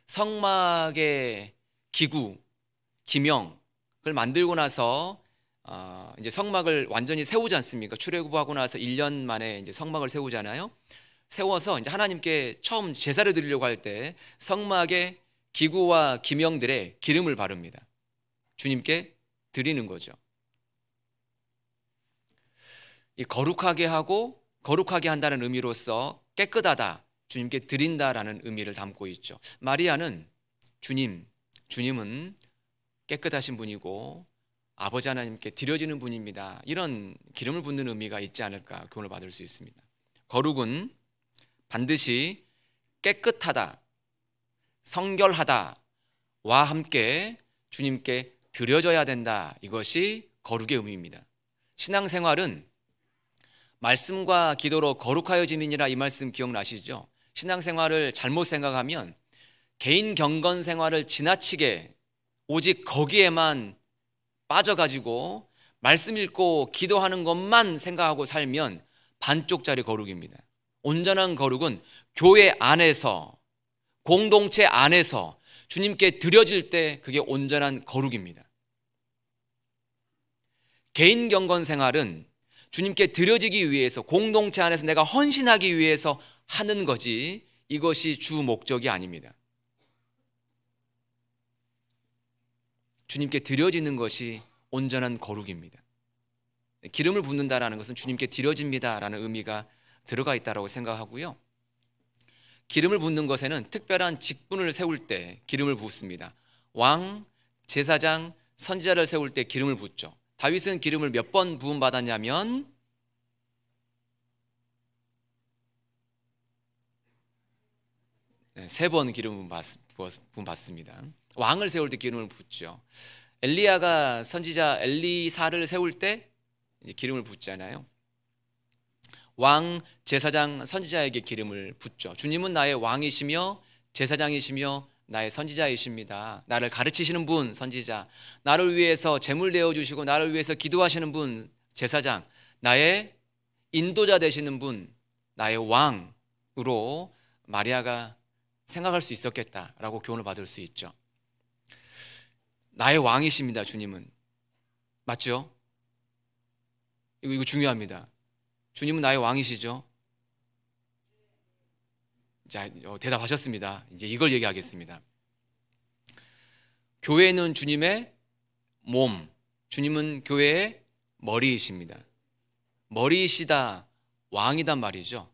성막의 기구, 기명, 그걸 만들고 나서 이제 성막을 완전히 세우지 않습니까? 출애굽하고 나서 1년 만에 이제 성막을 세우잖아요. 세워서 이제 하나님께 처음 제사를 드리려고 할 때 성막의 기구와 기명들에 기름을 바릅니다. 주님께 드리는 거죠. 이 거룩하게 하고 거룩하게 한다는 의미로서 깨끗하다, 주님께 드린다라는 의미를 담고 있죠. 마리아는 주님은 깨끗하신 분이고 아버지 하나님께 드려지는 분입니다. 이런 기름을 붓는 의미가 있지 않을까 교훈을 받을 수 있습니다. 거룩은 반드시 깨끗하다, 성결하다와 함께 주님께 드려져야 된다. 이것이 거룩의 의미입니다. 신앙생활은 말씀과 기도로 거룩하여짐이니라, 이 말씀 기억나시죠? 신앙생활을 잘못 생각하면 개인 경건 생활을 지나치게 오직 거기에만 빠져가지고 말씀 읽고 기도하는 것만 생각하고 살면 반쪽짜리 거룩입니다. 온전한 거룩은 교회 안에서, 공동체 안에서 주님께 드려질 때 그게 온전한 거룩입니다. 개인 경건 생활은 주님께 드려지기 위해서, 공동체 안에서 내가 헌신하기 위해서 하는 거지, 이것이 주 목적이 아닙니다. 주님께 드려지는 것이 온전한 거룩입니다. 기름을 붓는다라는 것은 주님께 드려집니다라는 의미가 들어가 있다고 생각하고요. 기름을 붓는 것에는 특별한 직분을 세울 때 기름을 붓습니다. 왕, 제사장, 선지자를 세울 때 기름을 붓죠. 다윗은 기름을 몇 번 부음 받았냐면 3번 기름을 부음 받습니다. 왕을 세울 때 기름을 붓죠. 엘리야가 선지자 엘리사를 세울 때 기름을 붓잖아요. 왕, 제사장, 선지자에게 기름을 붓죠. 주님은 나의 왕이시며 제사장이시며 나의 선지자이십니다. 나를 가르치시는 분, 선지자, 나를 위해서 제물 내어주시고 나를 위해서 기도하시는 분, 제사장, 나의 인도자 되시는 분, 나의 왕으로 마리아가 생각할 수 있었겠다라고 교훈을 받을 수 있죠. 나의 왕이십니다. 주님은. 맞죠? 이거 중요합니다. 주님은 나의 왕이시죠? 자, 대답하셨습니다. 이제 이걸 얘기하겠습니다. 교회는 주님의 몸, 주님은 교회의 머리이십니다. 머리이시다, 왕이단 말이죠.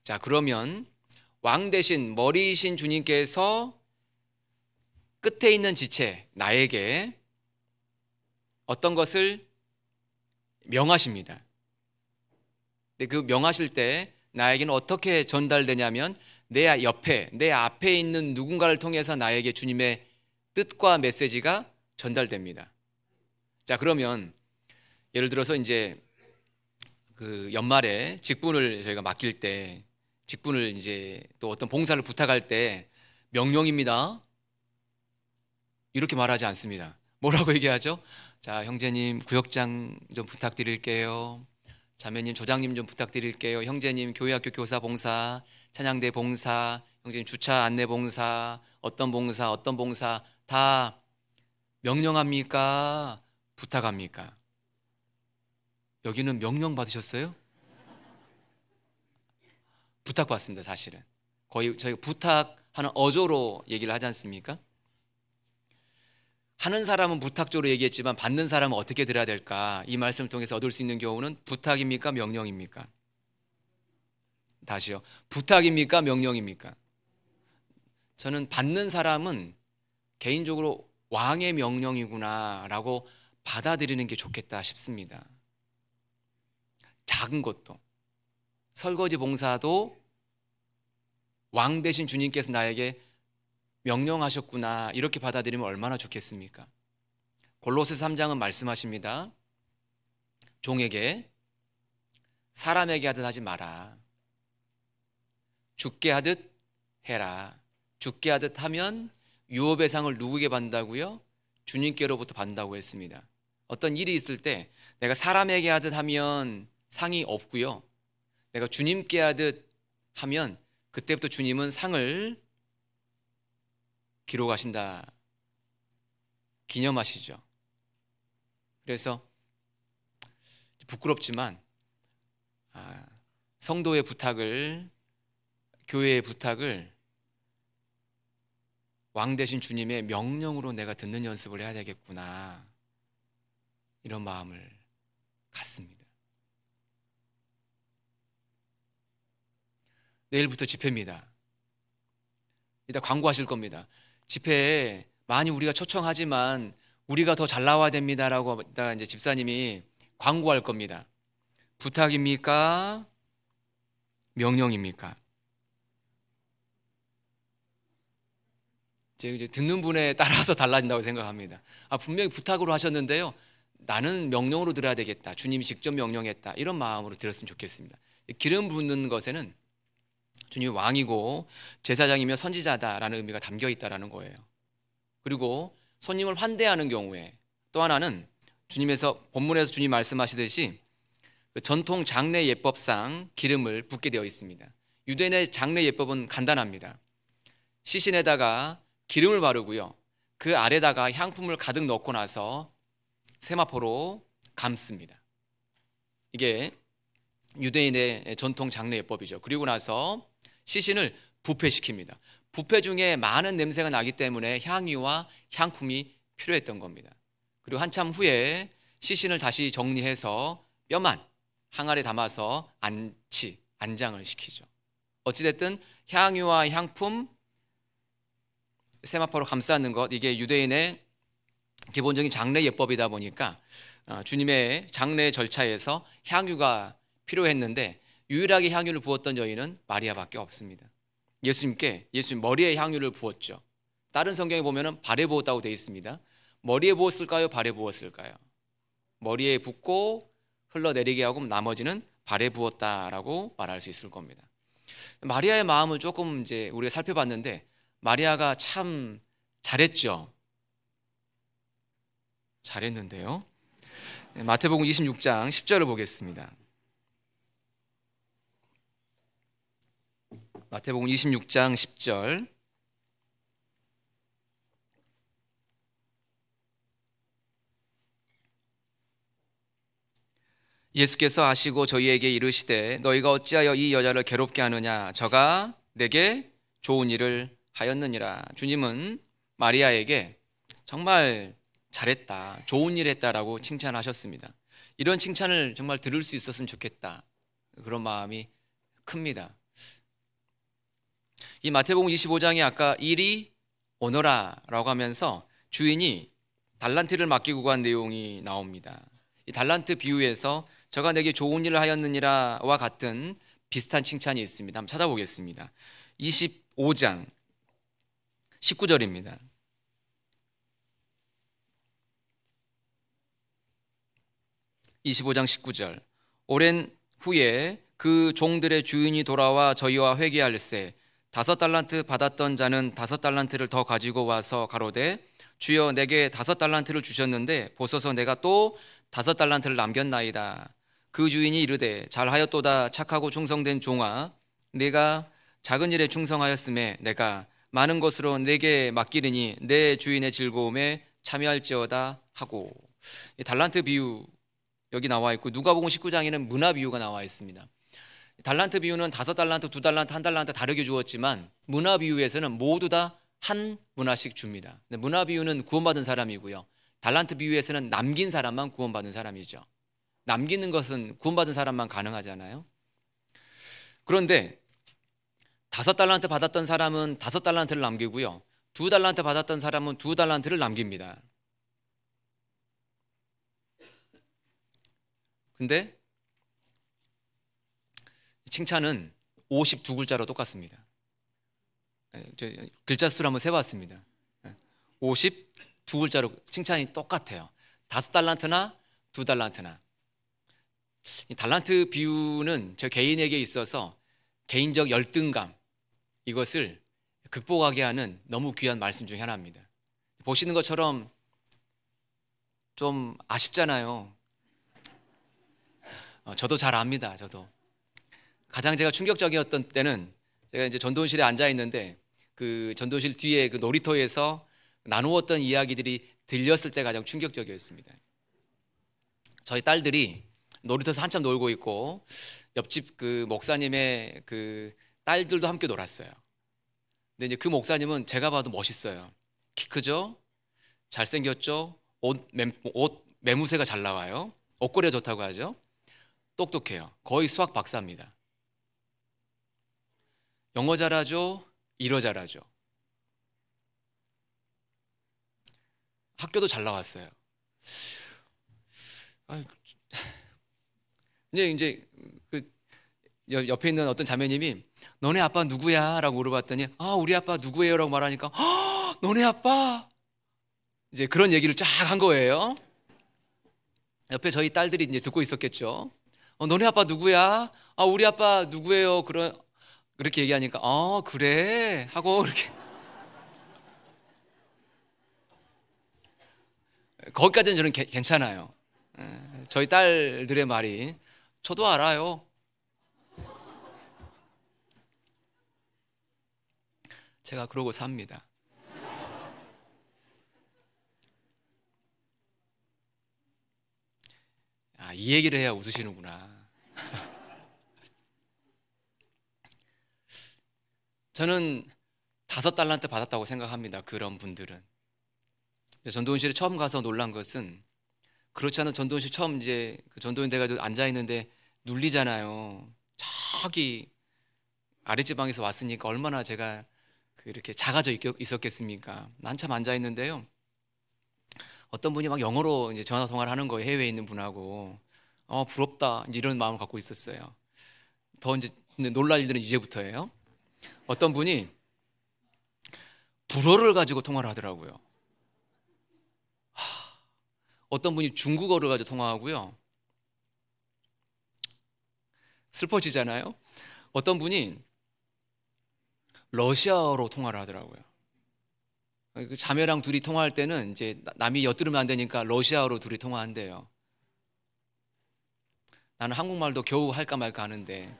자, 그러면 왕 대신 머리이신 주님께서 끝에 있는 지체, 나에게 어떤 것을 명하십니다. 근데 그 명하실 때 나에게는 어떻게 전달되냐면 내 옆에, 내 앞에 있는 누군가를 통해서 나에게 주님의 뜻과 메시지가 전달됩니다. 자, 그러면 예를 들어서 이제 그 연말에 직분을 저희가 맡길 때, 직분을 이제 또 어떤 봉사를 부탁할 때 명령입니다, 이렇게 말하지 않습니다. 뭐라고 얘기하죠? 자, 형제님 구역장 좀 부탁드릴게요. 자매님 조장님 좀 부탁드릴게요. 형제님 교회학교 교사 봉사, 찬양대 봉사, 형제님 주차 안내 봉사, 어떤 봉사 다 명령합니까? 부탁합니까? 여기는 명령 받으셨어요? 부탁받습니다. 사실은 거의 저희가 부탁하는 어조로 얘기를 하지 않습니까? 하는 사람은 부탁조로 얘기했지만 받는 사람은 어떻게 들어야 될까? 이 말씀을 통해서 얻을 수 있는 교훈은 부탁입니까? 명령입니까? 다시요. 부탁입니까? 명령입니까? 저는 받는 사람은 개인적으로 왕의 명령이구나 라고 받아들이는 게 좋겠다 싶습니다. 작은 것도, 설거지 봉사도 왕 대신 주님께서 나에게 명령하셨구나, 이렇게 받아들이면 얼마나 좋겠습니까? 골로새 3장은 말씀하십니다. 종에게 사람에게 하듯 하지 마라. 죽게 하듯 해라. 죽게 하듯 하면 유업의 상을 누구에게 받는다고요? 주님께로부터 받는다고 했습니다. 어떤 일이 있을 때 내가 사람에게 하듯 하면 상이 없고요, 내가 주님께 하듯 하면 그때부터 주님은 상을 기록하신다, 기념하시죠. 그래서 부끄럽지만 성도의 부탁을, 교회의 부탁을 왕 대신 주님의 명령으로 내가 듣는 연습을 해야 되겠구나, 이런 마음을 갖습니다. 내일부터 집회입니다. 이따 광고하실 겁니다. 집회에 많이 우리가 초청하지만 우리가 더 잘 나와야 됩니다라고 이따 이제 집사님이 광고할 겁니다. 부탁입니까? 명령입니까? 이제 듣는 분에 따라서 달라진다고 생각합니다. 분명히 부탁으로 하셨는데요, 나는 명령으로 들어야 되겠다, 주님이 직접 명령했다, 이런 마음으로 들었으면 좋겠습니다. 기름 붓는 것에는 주님이 왕이고 제사장이며 선지자다라는 의미가 담겨 있다라는 거예요. 그리고 손님을 환대하는 경우에 또 하나는 주님에서, 본문에서 주님 말씀하시듯이 전통 장례 예법상 기름을 붓게 되어 있습니다. 유대인의 장례 예법은 간단합니다. 시신에다가 기름을 바르고요, 그 아래다가 향품을 가득 넣고 나서 세마포로 감습니다. 이게 유대인의 전통 장례 예법이죠. 그리고 나서 시신을 부패시킵니다. 부패 중에 많은 냄새가 나기 때문에 향유와 향품이 필요했던 겁니다. 그리고 한참 후에 시신을 다시 정리해서 뼈만 항아리에 담아서 안장을 시키죠. 어찌됐든 향유와 향품, 세마포로 감싸는 것, 이게 유대인의 기본적인 장례 예법이다 보니까 주님의 장례 절차에서 향유가 필요했는데 유일하게 향유를 부었던 여인은 마리아밖에 없습니다. 예수님 머리에 향유를 부었죠. 다른 성경에 보면은 발에 부었다고 되어 있습니다. 머리에 부었을까요? 발에 부었을까요? 머리에 붓고 흘러내리게 하고 나머지는 발에 부었다라고 말할 수 있을 겁니다. 마리아의 마음을 조금 이제 우리가 살펴봤는데, 마리아가 참 잘했죠. 잘했는데요. 마태복음 26장 10절을 보겠습니다. 마태복음 26장 10절. 예수께서 아시고 저희에게 이르시되 너희가 어찌하여 이 여자를 괴롭게 하느냐, 저가 내게 좋은 일을 하였느니라. 주님은 마리아에게 정말 잘했다, 좋은 일 했다라고 칭찬하셨습니다. 이런 칭찬을 정말 들을 수 있었으면 좋겠다, 그런 마음이 큽니다. 이 마태복음 25장에 아까 이리 오너라 라고 하면서 주인이 달란트를 맡기고 간 내용이 나옵니다. 이 달란트 비유에서 저가 내게 좋은 일을 하였느니라와 같은 비슷한 칭찬이 있습니다. 한번 찾아보겠습니다. 25장 19절입니다. (25장 19절) 오랜 후에 그 종들의 주인이 돌아와 저희와 회개할세 5달란트 받았던 자는 5달란트를 더 가지고 와서 가로되 주여 내게 5달란트를 주셨는데 보소서 내가 또 5달란트를 남겼나이다. 그 주인이 이르되 잘하였도다 착하고 충성된 종아, 내가 작은 일에 충성하였음에 내가 많은 것으로 내게 맡기리니 내 주인의 즐거움에 참여할지어다 하고. 이 달란트 비유 여기 나와 있고, 누가복음 19장에는 문화 비유가 나와 있습니다. 달란트 비유는 5달란트, 2달란트, 1달란트 다르게 주었지만 문화 비유에서는 모두 다 한 문화씩 줍니다. 문화 비유는 구원받은 사람이고요, 달란트 비유에서는 남긴 사람만 구원받은 사람이죠. 남기는 것은 구원받은 사람만 가능하잖아요. 그런데 5달란트 받았던 사람은 5달란트를 남기고요, 2달란트 받았던 사람은 2달란트를 남깁니다. 근데 칭찬은 52글자로 똑같습니다. 글자 수를 한번 세봤습니다. 52글자로 칭찬이 똑같아요. 5달란트나 2달란트나. 이 달란트 비유는 저 개인에게 있어서 개인적 열등감, 이것을 극복하게 하는 너무 귀한 말씀 중에 하나입니다. 보시는 것처럼 좀 아쉽잖아요. 저도 잘 압니다. 저도. 가장 제가 충격적이었던 때는 제가 이제 전도실에 앉아 있는데 그 전도실 뒤에 그 놀이터에서 나누었던 이야기들이 들렸을 때 가장 충격적이었습니다. 저희 딸들이 놀이터에서 한참 놀고 있고 옆집 그 목사님의 그 딸들도 함께 놀았어요. 근데 이제 그 목사님은 제가 봐도 멋있어요. 키 크죠? 잘생겼죠? 옷 매무새가 잘 나와요. 옷걸이가 좋다고 하죠. 똑똑해요. 거의 수학 박사입니다. 영어 잘하죠? 일어 잘하죠. 학교도 잘 나왔어요. 이제 그 옆에 있는 어떤 자매님이 너네 아빠 누구야? 라고 물어봤더니 우리 아빠 누구예요? 라고 말하니까 너네 아빠? 이제 그런 얘기를 쫙 한 거예요. 옆에 저희 딸들이 이제 듣고 있었겠죠. 너네 아빠 누구야? 우리 아빠 누구예요? 그렇게 얘기하니까 그래 하고 이렇게 거기까지는 저는 괜찮아요. 저희 딸들의 말이 저도 알아요. 제가 그러고 삽니다. 이 얘기를 해야 웃으시는구나. 저는 5달란트 받았다고 생각합니다. 그런 분들은. 전도원실에 처음 가서 놀란 것은, 그렇지 않은 전도원실 처음 이제 그 전도원 돼가지고 앉아 있는데 눌리잖아요. 저기 아랫지방에서 왔으니까 얼마나 제가 이렇게 작아져 있었겠습니까? 한참 앉아 있는데요. 어떤 분이 막 영어로 이제 전화 통화를 하는 거예요. 해외에 있는 분하고. 부럽다. 이런 마음을 갖고 있었어요. 더 이제 놀랄 일들은 이제부터예요. 어떤 분이 불어를 가지고 통화를 하더라고요. 어떤 분이 중국어를 가지고 통화하고요. 슬퍼지잖아요. 어떤 분이 러시아어로 통화를 하더라고요. 자매랑 둘이 통화할 때는 이제 남이 엿들으면 안 되니까 러시아어로 둘이 통화한대요. 나는 한국말도 겨우 할까 말까 하는데.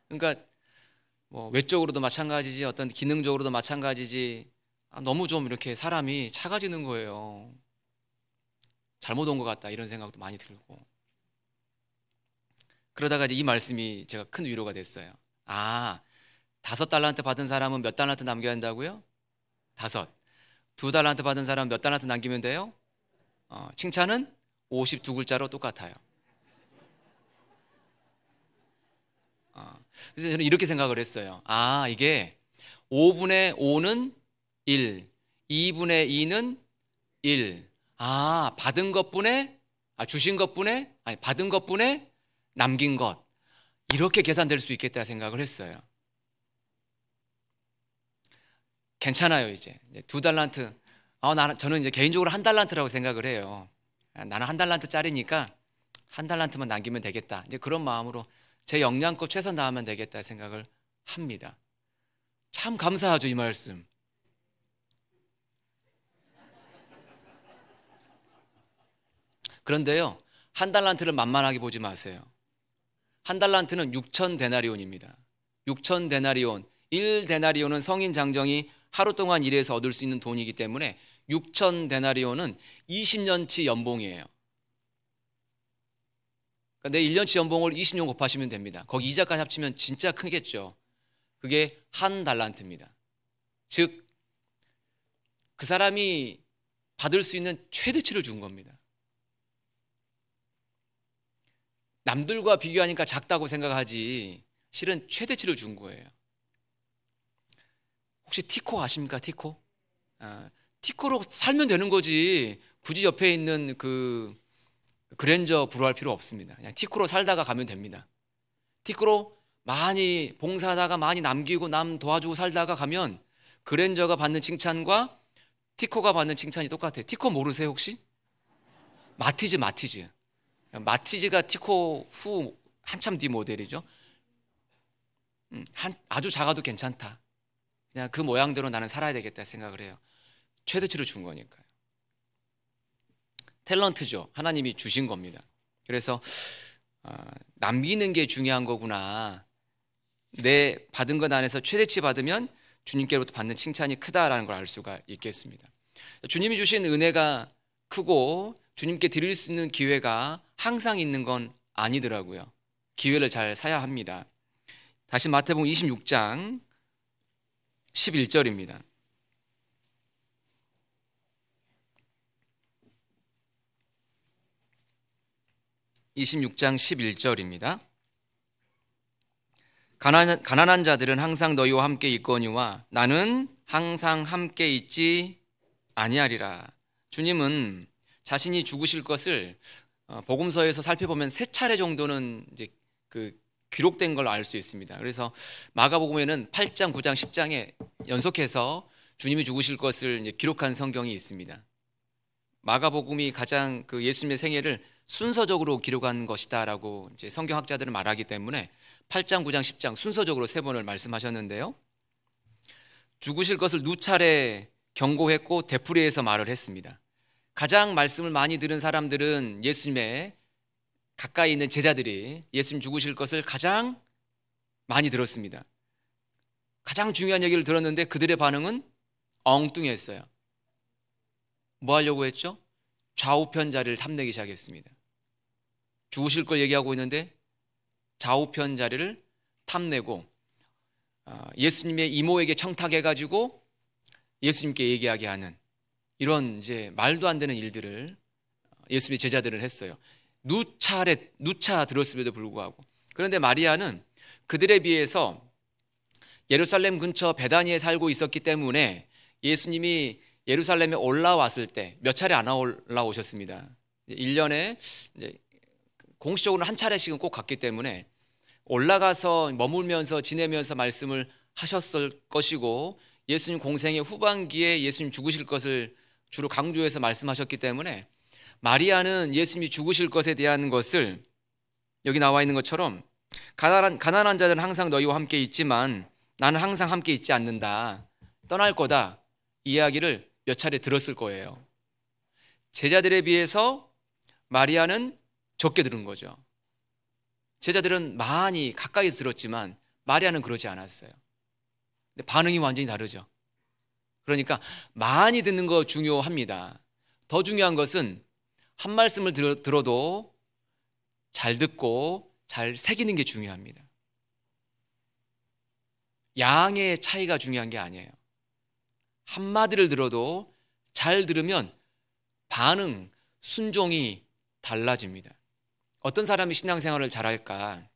그러니까 뭐 외적으로도 마찬가지지, 어떤 기능적으로도 마찬가지지, 너무 좀 이렇게 사람이 작아지는 거예요. 잘못 온 것 같다, 이런 생각도 많이 들고. 그러다가 이제 이 말씀이 제가 큰 위로가 됐어요. 5달란트 받은 사람은 몇 달란트 남겨야 한다고요? 5. 2달란트 받은 사람은 몇 달란트 남기면 돼요? 칭찬은 52글자로 똑같아요. 그래서 저는 이렇게 생각을 했어요. 이게 5분의 5는 1, 2분의 2는 1. 받은 것분에, 주신 것분에, 받은 것분에 남긴 것. 이렇게 계산될 수 있겠다 생각을 했어요. 괜찮아요, 이제. 2달란트. 저는 이제 개인적으로 1달란트라고 생각을 해요. 나는 1달란트짜리니까 1달란트만 남기면 되겠다. 이제 그런 마음으로 제 역량껏 최선 다하면 되겠다 생각을 합니다. 참 감사하죠, 이 말씀. 그런데요, 1달란트를 만만하게 보지 마세요. 1달란트는 6,000데나리온입니다. 6,000데나리온. 1데나리온은 성인 장정이 하루 동안 일해서 얻을 수 있는 돈이기 때문에 6,000데나리온은 20년치 연봉이에요. 그러니까 내 1년치 연봉을 20년 곱하시면 됩니다. 거기 이자까지 합치면 진짜 크겠죠. 그게 1달란트입니다. 즉, 그 사람이 받을 수 있는 최대치를 준 겁니다. 남들과 비교하니까 작다고 생각하지 실은 최대치를 준 거예요. 혹시 티코 아십니까? 티코? 티코로 살면 되는 거지 굳이 옆에 있는 그랜저 부러워할 필요 없습니다. 그냥 티코로 살다가 가면 됩니다. 티코로 많이 봉사하다가 많이 남기고 남 도와주고 살다가 가면 그랜저가 받는 칭찬과 티코가 받는 칭찬이 똑같아요. 티코 모르세요 혹시? 마티즈가 티코 후 한참 뒤 모델이죠. 아주 작아도 괜찮다. 그냥 그 모양대로 나는 살아야 되겠다 생각을 해요. 최대치로 준 거니까요. 탤런트죠. 하나님이 주신 겁니다. 그래서 남기는 게 중요한 거구나. 내 받은 것 안에서 최대치 받으면 주님께로부터 받는 칭찬이 크다라는 걸 알 수가 있겠습니다. 주님이 주신 은혜가 크고 주님께 드릴 수 있는 기회가 항상 있는 건 아니더라고요. 기회를 잘 사야 합니다. 다시 마태복음 26장 11절입니다. 26장 11절입니다. 가난한 자들은 항상 너희와 함께 있거니와 나는 항상 함께 있지 아니하리라. 주님은 자신이 죽으실 것을 복음서에서 살펴보면 3차례 정도는 이제 그 기록된 걸 알 수 있습니다. 그래서 마가복음에는 8장, 9장, 10장에 연속해서 주님이 죽으실 것을 이제 기록한 성경이 있습니다. 마가복음이 가장 그 예수님의 생애를 순서적으로 기록한 것이다라고 이제 성경학자들은 말하기 때문에 8장, 9장, 10장 순서적으로 3번을 말씀하셨는데요. 죽으실 것을 누차례 경고했고 되풀이해서 말을 했습니다. 가장 말씀을 많이 들은 사람들은 예수님의 가까이 있는 제자들이 예수님 죽으실 것을 가장 많이 들었습니다. 가장 중요한 얘기를 들었는데 그들의 반응은 엉뚱했어요. 뭐 하려고 했죠? 좌우편 자리를 탐내기 시작했습니다. 죽으실 걸 얘기하고 있는데 좌우편 자리를 탐내고 예수님의 이모에게 청탁해가지고 예수님께 얘기하게 하는 이런 이제 말도 안 되는 일들을 예수님의 제자들은 했어요. 누차 들었음에도 불구하고. 그런데 마리아는 그들에 비해서 예루살렘 근처 베다니에 살고 있었기 때문에 예수님이 예루살렘에 올라왔을 때 몇 차례 안 올라오셨습니다. 1년에 이제 공식적으로는 한 차례씩은 꼭 갔기 때문에 올라가서 머물면서 지내면서 말씀을 하셨을 것이고 예수님 공생의 후반기에 예수님 죽으실 것을 주로 강조해서 말씀하셨기 때문에 마리아는 예수님이 죽으실 것에 대한 것을 여기 나와 있는 것처럼 가난한 자들은 항상 너희와 함께 있지만 나는 항상 함께 있지 않는다. 떠날 거다. 이 이야기를 몇 차례 들었을 거예요. 제자들에 비해서 마리아는 적게 들은 거죠. 제자들은 많이 가까이서 들었지만 마리아는 그러지 않았어요. 근데 반응이 완전히 다르죠. 그러니까 많이 듣는 거 중요합니다. 더 중요한 것은 한 말씀을 들어도 잘 듣고 잘 새기는 게 중요합니다. 양의 차이가 중요한 게 아니에요. 한마디를 들어도 잘 들으면 반응, 순종이 달라집니다. 어떤 사람이 신앙생활을 잘할까?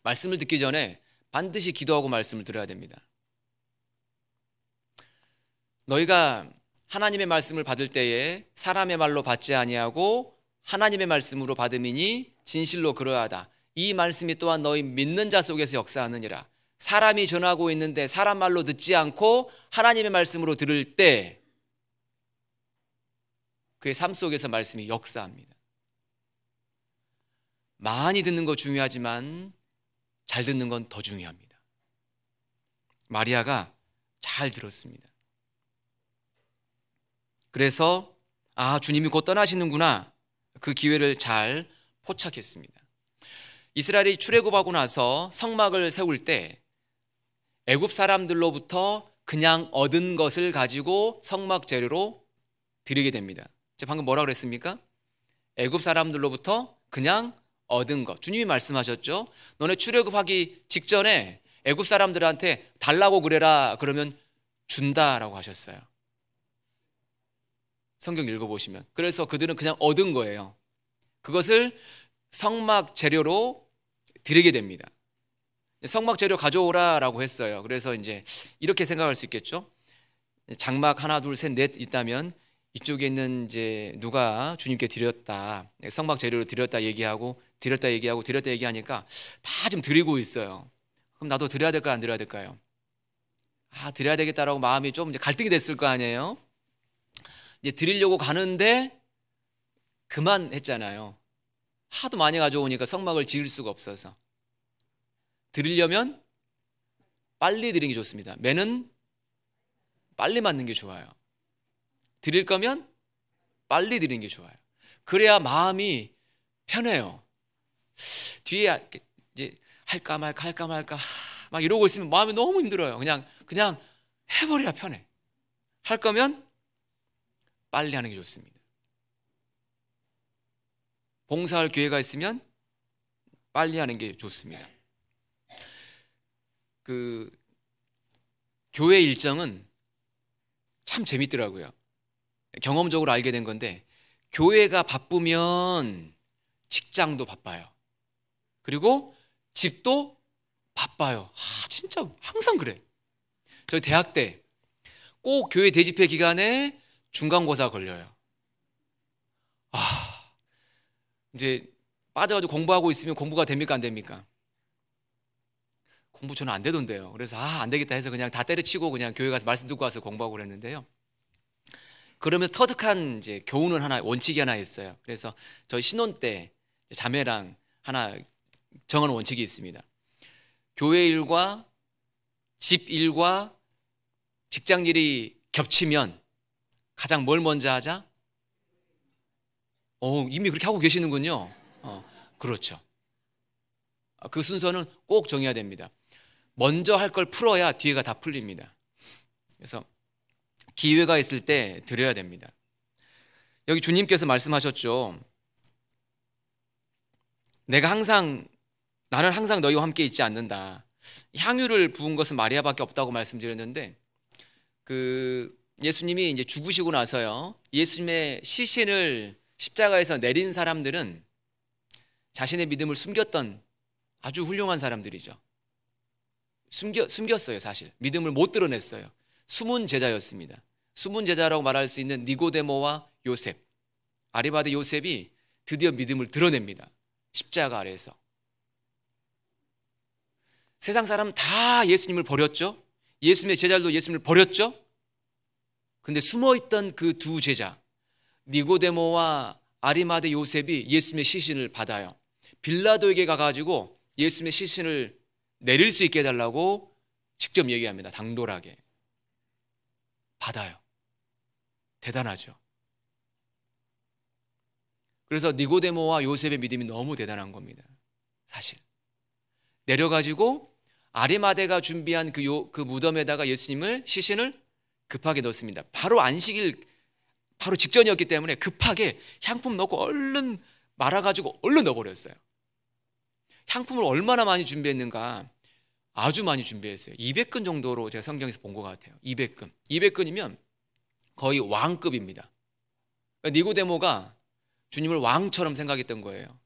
말씀을 듣기 전에 반드시 기도하고 말씀을 들어야 됩니다. 너희가 하나님의 말씀을 받을 때에 사람의 말로 받지 아니하고 하나님의 말씀으로 받음이니 진실로 그러하다. 이 말씀이 또한 너희 믿는 자 속에서 역사하느니라. 사람이 전하고 있는데 사람 말로 듣지 않고 하나님의 말씀으로 들을 때 그의 삶 속에서 말씀이 역사합니다. 많이 듣는 거 중요하지만 잘 듣는 건 더 중요합니다. 마리아가 잘 들었습니다. 그래서 주님이 곧 떠나시는구나. 그 기회를 잘 포착했습니다. 이스라엘이 출애굽하고 나서 성막을 세울 때 애굽 사람들로부터 그냥 얻은 것을 가지고 성막 재료로 드리게 됩니다. 제가 방금 뭐라고 그랬습니까? 애굽 사람들로부터 그냥 얻은 것. 주님이 말씀하셨죠. 너네 출애굽하기 직전에 애굽 사람들한테 달라고 그래라. 그러면 준다라고 하셨어요. 성경 읽어보시면. 그래서 그들은 그냥 얻은 거예요. 그것을 성막 재료로 드리게 됩니다. 성막 재료 가져오라라고 했어요. 그래서 이제 이렇게 생각할 수 있겠죠. 장막 하나, 둘, 셋, 넷 있다면 이쪽에 있는 이제 누가 주님께 드렸다, 성막 재료로 드렸다 얘기하고 드렸다 얘기하고 드렸다 얘기하니까 다 좀 드리고 있어요. 그럼 나도 드려야 될까요, 안 드려야 될까요? 드려야 되겠다라고 마음이 좀 이제 갈등이 됐을 거 아니에요. 이제 드리려고 가는데 그만했잖아요. 하도 많이 가져오니까 성막을 지을 수가 없어서. 드리려면 빨리 드리는 게 좋습니다. 매는 빨리 맞는 게 좋아요. 드릴 거면 빨리 드리는 게 좋아요. 그래야 마음이 편해요. 뒤에 이제 할까 말까 막 이러고 있으면 마음이 너무 힘들어요. 그냥 해버려야 편해. 할 거면 빨리 하는 게 좋습니다. 봉사할 기회가 있으면 빨리 하는 게 좋습니다. 그 교회 일정은 참 재밌더라고요. 경험적으로 알게 된 건데, 교회가 바쁘면 직장도 바빠요. 그리고 집도 바빠요. 진짜 항상 그래. 저희 대학 때 꼭 교회 대집회 기간에 중간고사 걸려요. 이제 빠져가지고 공부하고 있으면 공부가 됩니까, 안 됩니까? 공부 저는 안 되던데요. 그래서 안 되겠다 해서 그냥 다 때려치고 그냥 교회 가서 말씀 듣고 와서 공부하고 그랬는데요. 그러면서 터득한 이제 교훈은 원칙이 하나 있어요. 그래서 저희 신혼 때 자매랑 하나 정하는 원칙이 있습니다. 교회 일과 집 일과 직장 일이 겹치면 가장 뭘 먼저 하자? 이미 그렇게 하고 계시는군요. 그렇죠. 그 순서는 꼭 정해야 됩니다. 먼저 할 걸 풀어야 뒤에가 다 풀립니다. 그래서 기회가 있을 때 드려야 됩니다. 여기 주님께서 말씀하셨죠. 나는 항상 너희와 함께 있지 않는다. 향유를 부은 것은 마리아밖에 없다고 말씀드렸는데, 예수님이 이제 죽으시고 나서요, 예수님의 시신을 십자가에서 내린 사람들은 자신의 믿음을 숨겼던 아주 훌륭한 사람들이죠. 숨겼어요. 사실 믿음을 못 드러냈어요. 숨은 제자였습니다. 숨은 제자라고 말할 수 있는 니고데모와 요셉, 아리마대 요셉이 드디어 믿음을 드러냅니다. 십자가 아래에서. 세상 사람 다 예수님을 버렸죠. 예수님의 제자들도 예수님을 버렸죠. 근데 숨어있던 그 두 제자, 니고데모와 아리마대 요셉이 예수님의 시신을 받아요. 빌라도에게 가가지고 예수님의 시신을 내릴 수 있게 해달라고 직접 얘기합니다. 당돌하게. 받아요. 대단하죠. 그래서 니고데모와 요셉의 믿음이 너무 대단한 겁니다. 사실. 내려가지고 아리마대가 준비한 그 무덤에다가 예수님을 시신을 급하게 넣습니다. 바로 안식일 바로 직전이었기 때문에 급하게 향품 넣고 얼른 말아가지고 얼른 넣어버렸어요. 향품을 얼마나 많이 준비했는가? 아주 많이 준비했어요. 200근 정도로 제가 성경에서 본 것 같아요. 200근. 200근이면 거의 왕급입니다. 니고데모가 주님을 왕처럼 생각했던 거예요.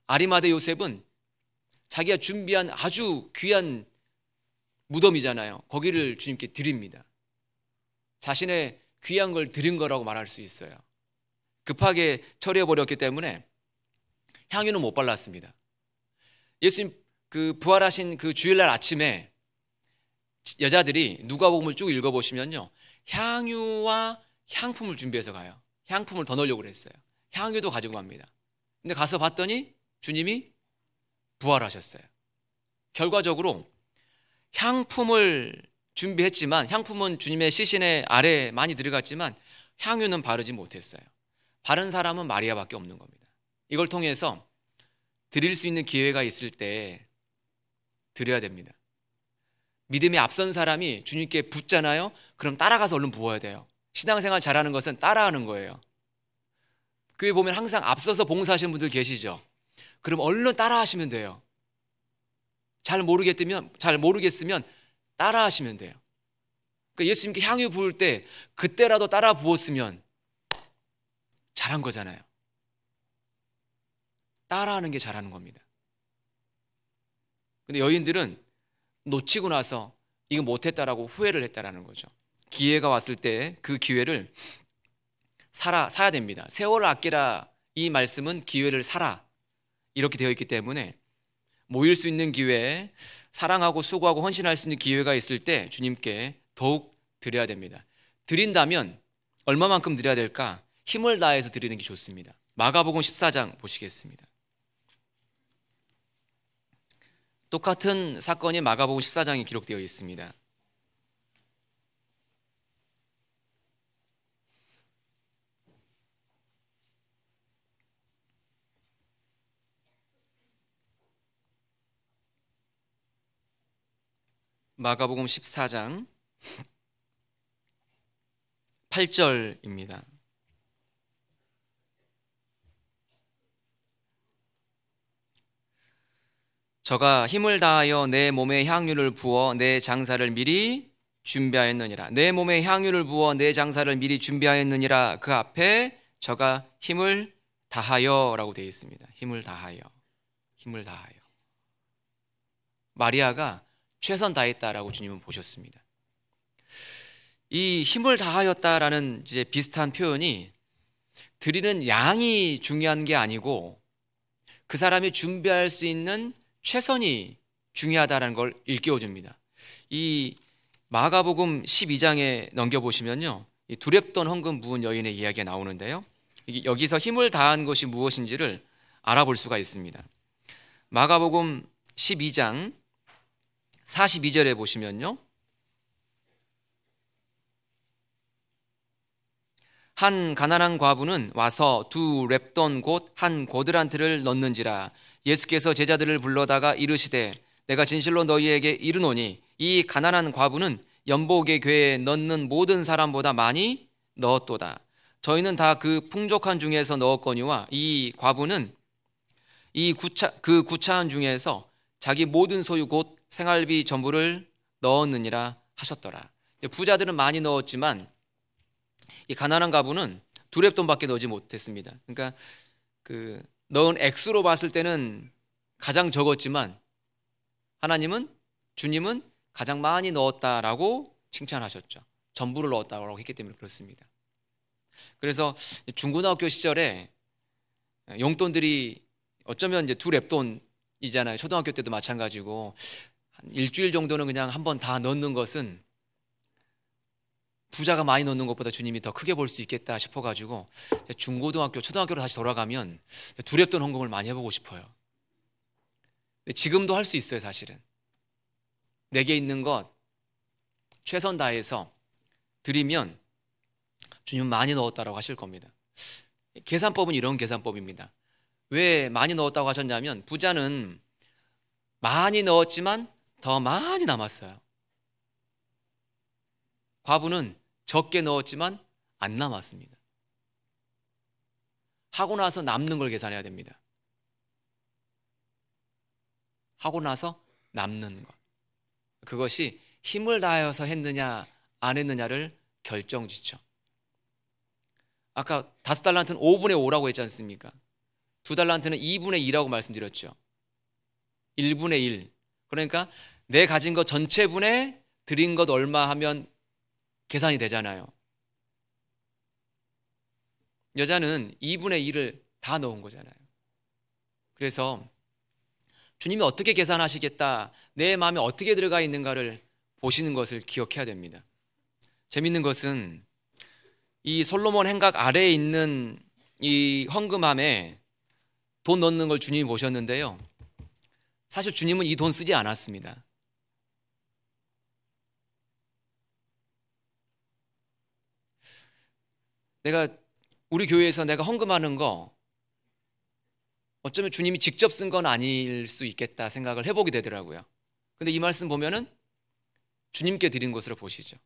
아리마대 요셉은 자기가 준비한 아주 귀한 무덤이잖아요. 거기를 주님께 드립니다. 자신의 귀한 걸 드린 거라고 말할 수 있어요. 급하게 처리해버렸기 때문에 향유는 못 발랐습니다. 예수님 부활하신 그 주일날 아침에 여자들이 누가복음을 쭉 읽어보시면요, 향유와 향품을 준비해서 가요. 향품을 더 넣으려고 그랬어요. 향유도 가지고 갑니다. 근데 가서 봤더니 주님이 부활하셨어요. 결과적으로 향품을 준비했지만, 향품은 주님의 시신의 아래에 많이 들어갔지만 향유는 바르지 못했어요. 바른 사람은 마리아밖에 없는 겁니다. 이걸 통해서 드릴 수 있는 기회가 있을 때 드려야 됩니다. 믿음에 앞선 사람이 주님께 붓잖아요. 그럼 따라가서 얼른 부어야 돼요. 신앙생활 잘하는 것은 따라하는 거예요. 교회 보면 항상 앞서서 봉사하시는 분들 계시죠. 그럼 얼른 따라하시면 돼요. 잘 모르겠으면 따라하시면 돼요. 그러니까 예수님께 향유 부을 때 그때라도 따라 부었으면 잘한 거잖아요. 따라하는 게 잘하는 겁니다. 근데 여인들은 놓치고 나서 이거 못했다라고 후회를 했다라는 거죠. 기회가 왔을 때 그 기회를 사야 됩니다. 세월을 아끼라, 이 말씀은 기회를 사라, 이렇게 되어 있기 때문에 모일 수 있는 기회에 사랑하고 수고하고 헌신할 수 있는 기회가 있을 때 주님께 더욱 드려야 됩니다. 드린다면 얼마만큼 드려야 될까? 힘을 다해서 드리는 게 좋습니다. 마가복음 14장 보시겠습니다. 똑같은 사건이 마가복음 14장에 기록되어 있습니다. 마가복음 14장 8절입니다. 저가 힘을 다하여 내 몸에 향유를 부어 내 장사를 미리 준비하였느니라. 내 몸에 향유를 부어 내 장사를 미리 준비하였느니라. 그 앞에 저가 힘을 다하여 라고 되어 있습니다. 힘을 다하여. 힘을 다하여. 마리아가 최선 다했다라고 주님은 보셨습니다. 이 힘을 다하였다라는 이제 비슷한 표현이 드리는 양이 중요한 게 아니고 그 사람이 준비할 수 있는 최선이 중요하다는 걸 일깨워 줍니다. 이 마가복음 12장에 넘겨보시면요, 이 두렵던 헌금 부은 여인의 이야기가 나오는데요, 여기서 힘을 다한 것이 무엇인지를 알아볼 수가 있습니다. 마가복음 12장 42절에 보시면요, 한 가난한 과부는 와서 두 랩돈 곧 한 고드란트를 넣는지라. 예수께서 제자들을 불러다가 이르시되 내가 진실로 너희에게 이르노니 이 가난한 과부는 연복의 궤에 넣는 모든 사람보다 많이 넣었도다. 저희는 다 그 풍족한 중에서 넣었거니와 이 과부는 그 구차한 중에서 자기 모든 소유 곧 생활비 전부를 넣었느니라 하셨더라. 부자들은 많이 넣었지만 이 가난한 과부는 두 랩돈밖에 넣지 못했습니다. 그러니까 그 넣은 액수로 봤을 때는 가장 적었지만 주님은 가장 많이 넣었다라고 칭찬하셨죠. 전부를 넣었다고 했기 때문에 그렇습니다. 그래서 중고등학교 시절에 용돈들이 어쩌면 이제 두 랩돈이잖아요. 초등학교 때도 마찬가지고 한 일주일 정도는 그냥 한번 다 넣는 것은 부자가 많이 넣는 것보다 주님이 더 크게 볼 수 있겠다 싶어가지고 중고등학교, 초등학교로 다시 돌아가면 두 랩돈 헌금을 많이 해보고 싶어요. 지금도 할 수 있어요. 사실은 내게 있는 것 최선 다해서 드리면 주님은 많이 넣었다라고 하실 겁니다. 계산법은 이런 계산법입니다. 왜 많이 넣었다고 하셨냐면 부자는 많이 넣었지만 더 많이 남았어요. 과부는 적게 넣었지만 안 남았습니다. 하고 나서 남는 걸 계산해야 됩니다. 하고 나서 남는 것. 그것이 힘을 다해서 했느냐 안 했느냐를 결정짓죠. 아까 5달란트는 5분의 5라고 했지 않습니까? 2달란트는 2분의 2라고 말씀드렸죠. 1분의 1. 그러니까 내 가진 것 전체분에 드린 것 얼마 하면 계산이 되잖아요. 여자는 2분의 1을 다 넣은 거잖아요. 그래서 주님이 어떻게 계산하시겠다, 내 마음에 어떻게 들어가 있는가를 보시는 것을 기억해야 됩니다. 재밌는 것은 이 솔로몬 행각 아래에 있는 이 헌금함에 돈 넣는 걸 주님이 보셨는데요, 사실 주님은 이 돈 쓰지 않았습니다. 우리 교회에서 내가 헌금하는 거 어쩌면 주님이 직접 쓴 건 아닐 수 있겠다 생각을 해보게 되더라고요. 근데 이 말씀 보면은 주님께 드린 것으로 보시죠.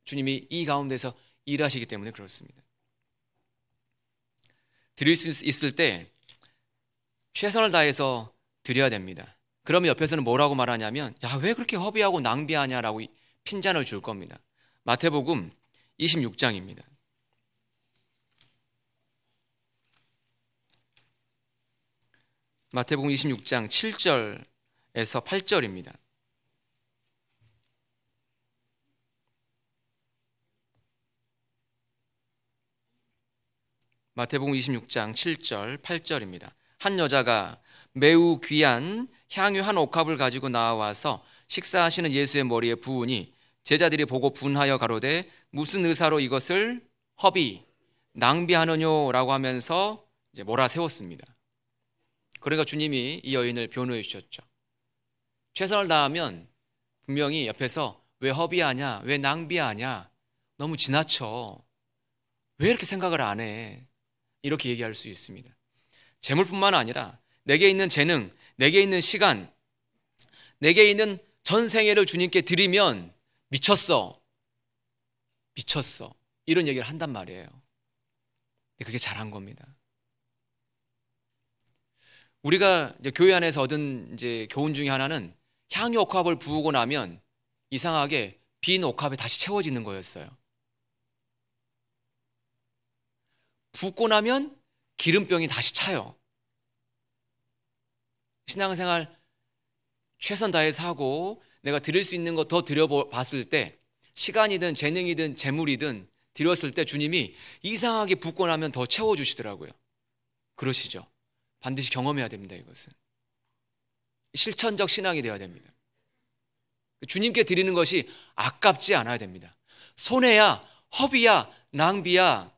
주님이 이 가운데서 일하시기 때문에 그렇습니다. 드릴 수 있을 때 최선을 다해서 드려야 됩니다. 그러면 옆에서는 뭐라고 말하냐면, 야, 왜 그렇게 허비하고 낭비하냐라고 핀잔을 줄 겁니다. 마태복음 26장입니다. 마태복음 26장 7절에서 8절입니다. 마태복음 26장 7절 8절입니다. 한 여자가 매우 귀한 향유 한 옥합을 가지고 나와서 식사하시는 예수의 머리에 부으니 제자들이 보고 분하여 가로되 무슨 의사로 이것을 허비 낭비하느뇨라고 하면서 이제 몰아세웠습니다. 그러니까 주님이 이 여인을 변호해 주셨죠. 최선을 다하면 분명히 옆에서 왜 허비하냐, 왜 낭비하냐, 너무 지나쳐, 왜 이렇게 생각을 안 해, 이렇게 얘기할 수 있습니다. 재물뿐만 아니라 내게 있는 재능, 내게 있는 시간, 내게 있는 전생애를 주님께 드리면 미쳤어 이런 얘기를 한단 말이에요. 근데 그게 잘한 겁니다. 우리가 이제 교회 안에서 얻은 이제 교훈 중에 하나는 향유 옥합을 부으고 나면 이상하게 빈 옥합에 다시 채워지는 거였어요. 붓고 나면 기름병이 다시 차요. 신앙생활 최선 다해서 하고 내가 드릴 수 있는 거 더 드려봤을 때, 시간이든 재능이든 재물이든 드렸을 때 주님이 이상하게 붓고 나면 더 채워주시더라고요. 그러시죠? 반드시 경험해야 됩니다. 이것은 실천적 신앙이 되어야 됩니다. 주님께 드리는 것이 아깝지 않아야 됩니다. 손해야, 허비야, 낭비야,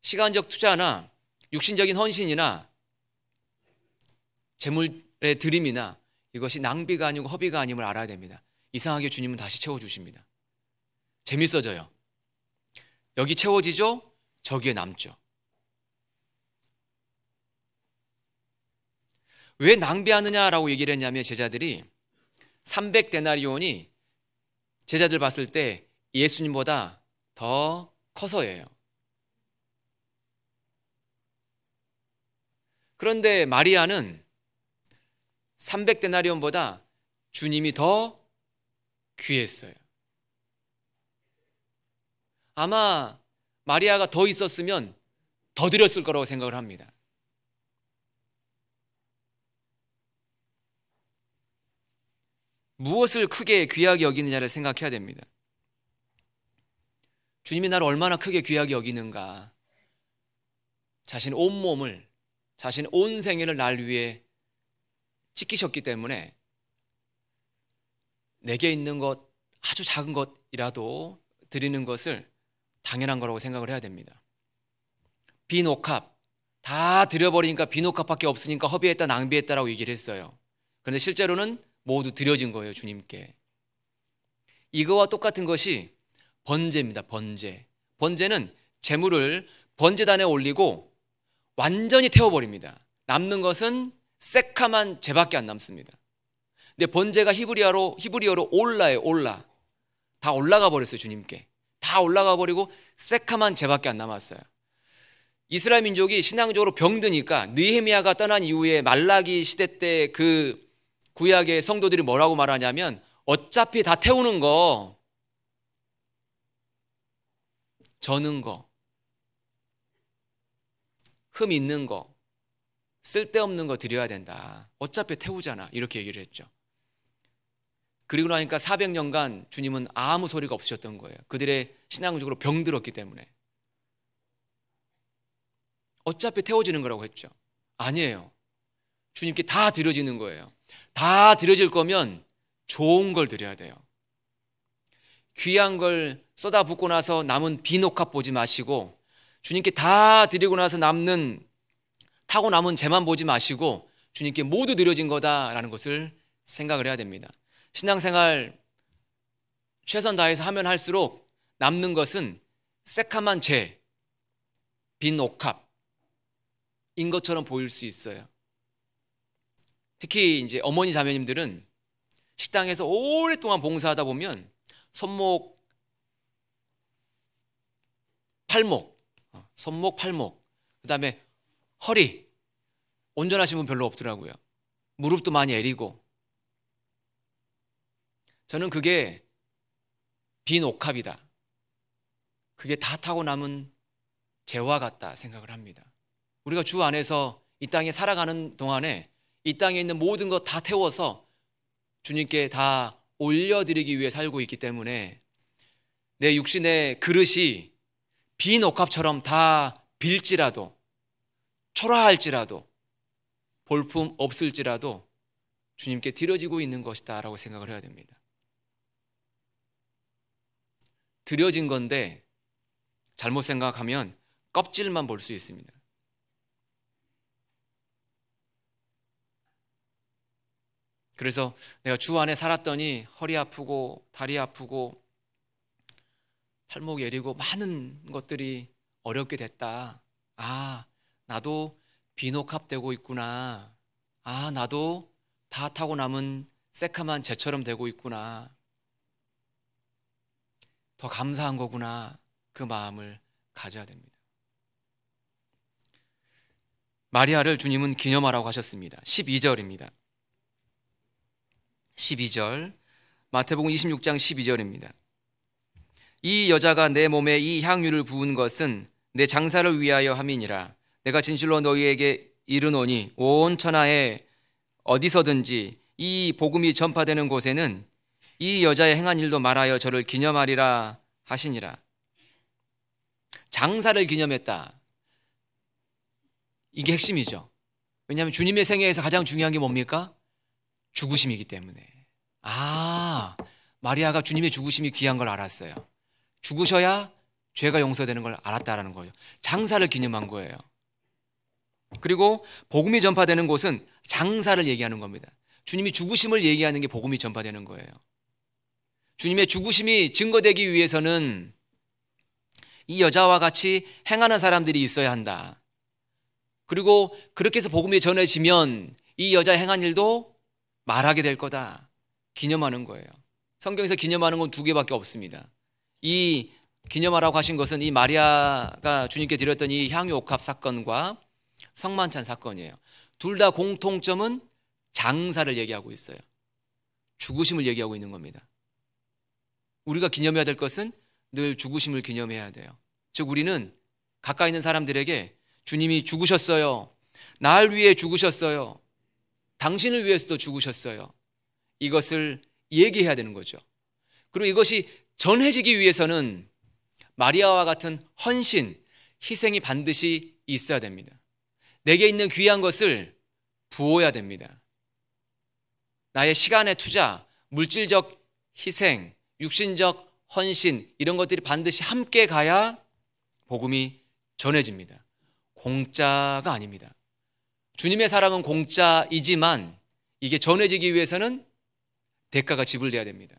시간적 투자나 육신적인 헌신이나 재물의 드림이나 이것이 낭비가 아니고 허비가 아님을 알아야 됩니다. 이상하게 주님은 다시 채워주십니다. 재밌어져요. 여기 채워지죠? 저기에 남죠. 왜 낭비하느냐라고 얘기를 했냐면 제자들이 300데나리온이 제자들 봤을 때 예수님보다 더 커서예요. 그런데 마리아는 300데나리온보다 주님이 더 귀했어요. 아마 마리아가 더 있었으면 더 드렸을 거라고 생각을 합니다. 무엇을 크게 귀하게 여기느냐를 생각해야 됩니다. 주님이 나를 얼마나 크게 귀하게 여기는가. 자신 온몸을, 자신 온 생애를 날 위해 찢기셨기 때문에 내게 있는 것, 아주 작은 것이라도 드리는 것을 당연한 거라고 생각을 해야 됩니다. 빈 옥합 다 드려버리니까 빈 옥합밖에 없으니까 허비했다, 낭비했다라고 얘기를 했어요. 그런데 실제로는 모두 드려진 거예요. 주님께. 이거와 똑같은 것이 번제입니다. 번제는 재물을 번제단에 올리고 완전히 태워버립니다. 남는 것은 새카만 재밖에 안 남습니다. 근데 번제가 히브리어로 올라예요. 올라. 다 올라가 버렸어요. 주님께. 다 올라가 버리고 새카만 재밖에 안 남았어요. 이스라엘 민족이 신앙적으로 병드니까 느헤미야가 떠난 이후에 말라기 시대 때 그 구약의 성도들이 뭐라고 말하냐면 어차피 다 태우는 거, 저는 거, 흠 있는 거, 쓸데없는 거 드려야 된다. 어차피 태우잖아. 이렇게 얘기를 했죠. 그리고 나니까 400년간 주님은 아무 소리가 없으셨던 거예요. 그들의 신앙적으로 병들었기 때문에. 어차피 태워지는 거라고 했죠. 아니에요. 주님께 다 드려지는 거예요. 다 드려질 거면 좋은 걸 드려야 돼요. 귀한 걸 쏟아붓고 나서 남은 빈 옥합 보지 마시고, 주님께 다 드리고 나서 타고 남은 재만 보지 마시고 주님께 모두 드려진 거다라는 것을 생각을 해야 됩니다. 신앙생활 최선 다해서 하면 할수록 남는 것은 새카만 죄, 빈 옥합인 것처럼 보일 수 있어요. 특히 이제 어머니 자매님들은 식당에서 오랫동안 봉사하다 보면 손목, 팔목, 그 다음에 허리, 온전하신 분 별로 없더라고요. 무릎도 많이 애리고. 저는 그게 빈 옥합이다, 그게 다 타고 남은 재와 같다 생각을 합니다. 우리가 주 안에서 이 땅에 살아가는 동안에 이 땅에 있는 모든 것 다 태워서 주님께 다 올려드리기 위해 살고 있기 때문에 내 육신의 그릇이 빈 옥합처럼 다 빌지라도, 초라할지라도, 볼품 없을지라도 주님께 드려지고 있는 것이다 라고 생각을 해야 됩니다. 드려진 건데 잘못 생각하면 껍질만 볼 수 있습니다. 그래서 내가 주 안에 살았더니 허리 아프고 다리 아프고 팔목 여리고 많은 것들이 어렵게 됐다. 아, 나도 비녹합 되고 있구나. 아, 나도 다 타고 남은 새카만 쟤처럼 되고 있구나. 더 감사한 거구나. 그 마음을 가져야 됩니다. 마리아를 주님은 기념하라고 하셨습니다. 12절입니다. 12절, 마태복음 26장 12절입니다. 이 여자가 내 몸에 이 향유를 부은 것은 내 장사를 위하여 함이니라. 내가 진실로 너희에게 이르노니 온 천하에 어디서든지 이 복음이 전파되는 곳에는 이 여자의 행한 일도 말하여 저를 기념하리라 하시니라. 장사를 기념했다. 이게 핵심이죠. 왜냐하면 주님의 생애에서 가장 중요한 게 뭡니까? 죽으심이기 때문에. 아, 마리아가 주님의 죽으심이 귀한 걸 알았어요. 죽으셔야 죄가 용서되는 걸 알았다라는 거예요. 장사를 기념한 거예요. 그리고 복음이 전파되는 곳은 장사를 얘기하는 겁니다. 주님이 죽으심을 얘기하는 게 복음이 전파되는 거예요. 주님의 죽으심이 증거되기 위해서는 이 여자와 같이 행하는 사람들이 있어야 한다. 그리고 그렇게 해서 복음이 전해지면 이 여자 행한 일도 말하게 될 거다. 기념하는 거예요. 성경에서 기념하는 건 두 개밖에 없습니다. 이 기념하라고 하신 것은 이 마리아가 주님께 드렸던 이 향유 옥합 사건과 성만찬 사건이에요. 둘 다 공통점은 장사를 얘기하고 있어요. 죽으심을 얘기하고 있는 겁니다. 우리가 기념해야 될 것은 늘 죽으심을 기념해야 돼요. 즉 우리는 가까이 있는 사람들에게 주님이 죽으셨어요. 날 위해 죽으셨어요. 당신을 위해서도 죽으셨어요. 이것을 얘기해야 되는 거죠. 그리고 이것이 전해지기 위해서는 마리아와 같은 헌신, 희생이 반드시 있어야 됩니다. 내게 있는 귀한 것을 부어야 됩니다. 나의 시간의 투자, 물질적 희생, 육신적 헌신 이런 것들이 반드시 함께 가야 복음이 전해집니다. 공짜가 아닙니다. 주님의 사랑은 공짜이지만 이게 전해지기 위해서는 대가가 지불돼야 됩니다.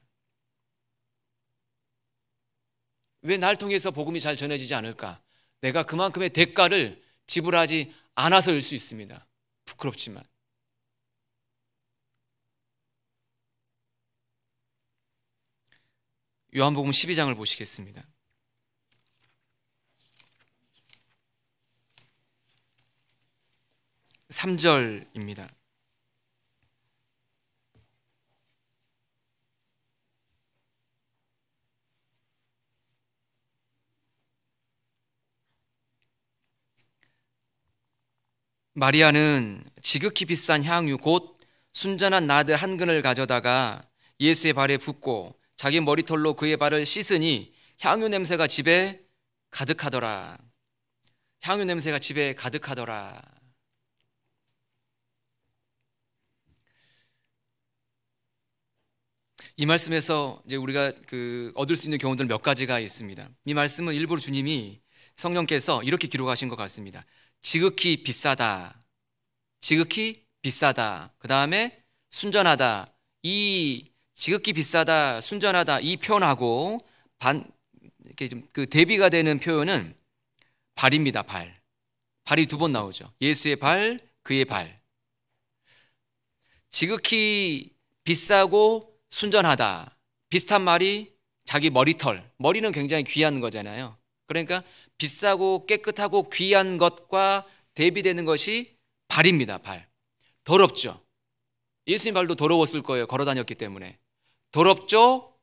왜 날 통해서 복음이 잘 전해지지 않을까? 내가 그만큼의 대가를 지불하지 않아서일 수 있습니다. 부끄럽지만. 요한복음 12장을 보시겠습니다. 3절입니다. 마리아는 지극히 비싼 향유 곧 순전한 나드 한 근을 가져다가 예수의 발에 붓고 자기 머리털로 그의 발을 씻으니 향유 냄새가 집에 가득하더라. 향유 냄새가 집에 가득하더라. 이 말씀에서 이제 우리가 얻을 수 있는 교훈들 몇 가지가 있습니다. 이 말씀은 일부러 주님이 성령께서 이렇게 기록하신 것 같습니다. 지극히 비싸다. 지극히 비싸다. 그 다음에 순전하다. 이 지극히 비싸다, 순전하다 이 표현하고 이렇게 좀 대비가 되는 표현은 발입니다. 발. 발이 두 번 나오죠. 예수의 발, 그의 발. 지극히 비싸고 순전하다. 비슷한 말이 자기 머리털. 머리는 굉장히 귀한 거잖아요. 그러니까 비싸고 깨끗하고 귀한 것과 대비되는 것이 발입니다. 발. 더럽죠. 예수님 발도 더러웠을 거예요. 걸어 다녔기 때문에. 더럽죠?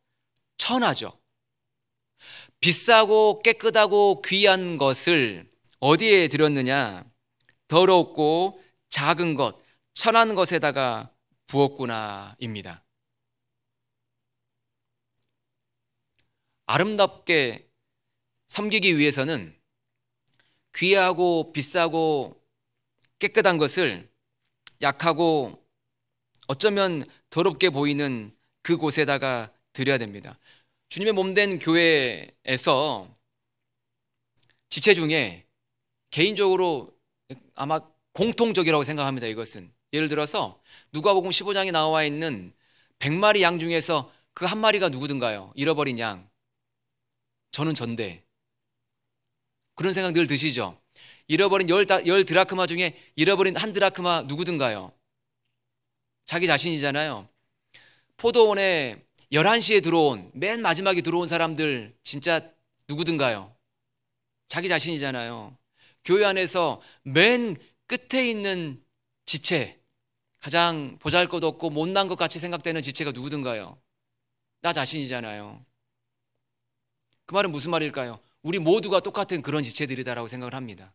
천하죠. 비싸고 깨끗하고 귀한 것을 어디에 들였느냐? 더럽고 작은 것, 천한 것에다가 부었구나입니다. 아름답게 섬기기 위해서는 귀하고 비싸고 깨끗한 것을 약하고 어쩌면 더럽게 보이는 그곳에다가 드려야 됩니다. 주님의 몸된 교회에서 지체 중에 개인적으로 아마 공통적이라고 생각합니다. 이것은 예를 들어서 누가복음 15장에 나와 있는 100마리 양 중에서 그 한 마리가 누구든가요? 잃어버린 양. 저는 전데. 그런 생각 늘 드시죠? 잃어버린 열 드라크마 중에 잃어버린 한 드라크마 누구든가요? 자기 자신이잖아요. 포도원에 11시에 들어온, 맨 마지막에 들어온 사람들 진짜 누구든가요? 자기 자신이잖아요. 교회 안에서 맨 끝에 있는 지체, 가장 보잘것없고 못난 것 같이 생각되는 지체가 누구든가요? 나 자신이잖아요. 그 말은 무슨 말일까요? 우리 모두가 똑같은 그런 지체들이다라고 생각을 합니다.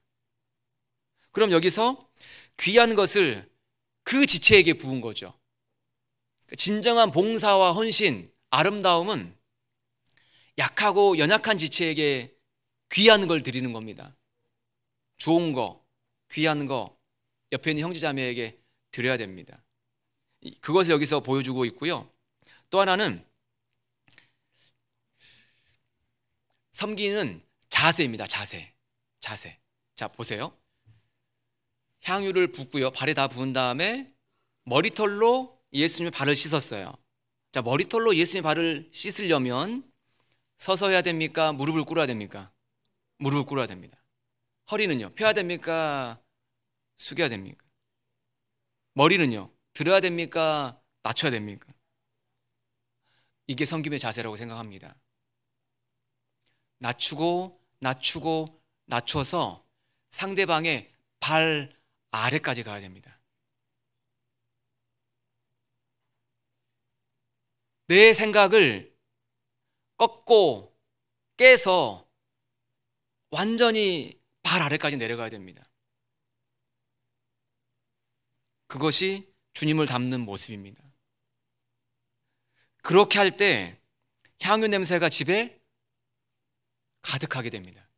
그럼 여기서 귀한 것을 그 지체에게 부은 거죠. 진정한 봉사와 헌신, 아름다움은 약하고 연약한 지체에게 귀한 걸 드리는 겁니다. 좋은 거, 귀한 거 옆에 있는 형제자매에게 드려야 됩니다. 그것을 여기서 보여주고 있고요. 또 하나는 섬기는 자세입니다. 자세. 자, 보세요. 향유를 붓고요. 발에 다 부은 다음에 머리털로 예수님의 발을 씻었어요. 자, 머리털로 예수님의 발을 씻으려면 서서 해야 됩니까? 무릎을 꿇어야 됩니까? 무릎을 꿇어야 됩니다. 허리는요? 펴야 됩니까? 숙여야 됩니까? 머리는요? 들어야 됩니까? 낮춰야 됩니까? 이게 섬김의 자세라고 생각합니다. 낮춰서 상대방의 발 아래까지 가야 됩니다. 내 생각을 꺾고 깨서 완전히 발 아래까지 내려가야 됩니다. 그것이 주님을 닮는 모습입니다. 그렇게 할 때 향유 냄새가 집에 가득하게 됩니다.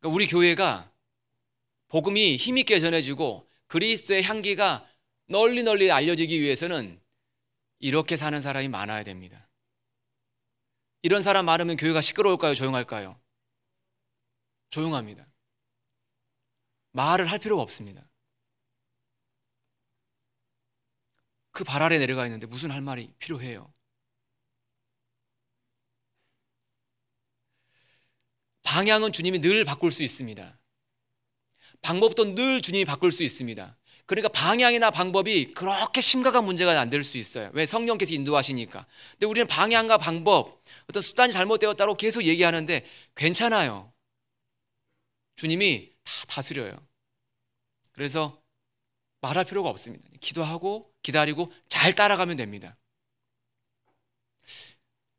그러니까 우리 교회가 복음이 힘있게 전해지고 그리스도의 향기가 널리 알려지기 위해서는 이렇게 사는 사람이 많아야 됩니다. 이런 사람 많으면 교회가 시끄러울까요? 조용할까요? 조용합니다. 말을 할 필요가 없습니다. 그 발 아래 내려가 있는데 무슨 할 말이 필요해요? 방향은 주님이 늘 바꿀 수 있습니다. 방법도 늘 주님이 바꿀 수 있습니다. 그러니까 방향이나 방법이 그렇게 심각한 문제가 안 될 수 있어요. 왜? 성령께서 인도하시니까. 근데 우리는 방향과 방법, 어떤 수단이 잘못되었다고 계속 얘기하는데 괜찮아요. 주님이 다 다스려요. 그래서 말할 필요가 없습니다. 기도하고 기다리고 잘 따라가면 됩니다.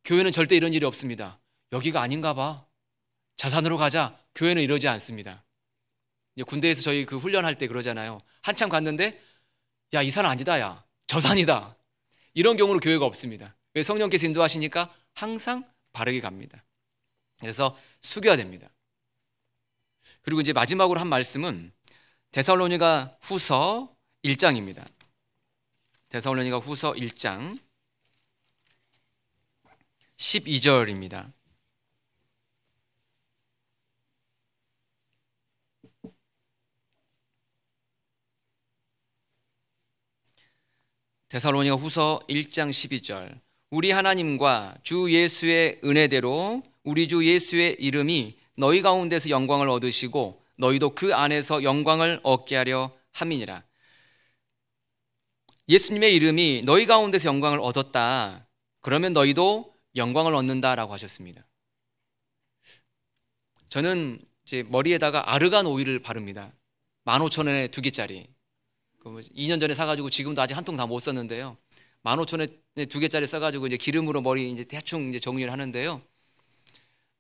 교회는 절대 이런 일이 없습니다. 여기가 아닌가 봐. 자산으로 가자. 교회는 이러지 않습니다. 이제 군대에서 저희 그 훈련할 때 그러잖아요. 한참 갔는데 야, 이 산 아니다. 야, 저 산이다. 이런 경우는 교회가 없습니다. 왜? 성령께서 인도하시니까 항상 바르게 갑니다. 그래서 숙여야 됩니다. 그리고 이제 마지막으로 한 말씀은 데살로니가 후서 1장입니다. 데살로니가 후서 1장 12절입니다. 데살로니가 후서 1장 12절. 우리 하나님과 주 예수의 은혜대로 우리 주 예수의 이름이 너희 가운데서 영광을 얻으시고 너희도 그 안에서 영광을 얻게 하려 함이니라. 예수님의 이름이 너희 가운데서 영광을 얻었다. 그러면 너희도 영광을 얻는다라고 하셨습니다. 저는 이제 머리에다가 아르간 오일을 바릅니다. 15,000원에 2개짜리. 2년 전에 사가지고 지금도 아직 한 통 다 못 썼는데요. 15,000원에 2개짜리 써가지고 이제 기름으로 머리 이제 대충 이제 정리를 하는데요.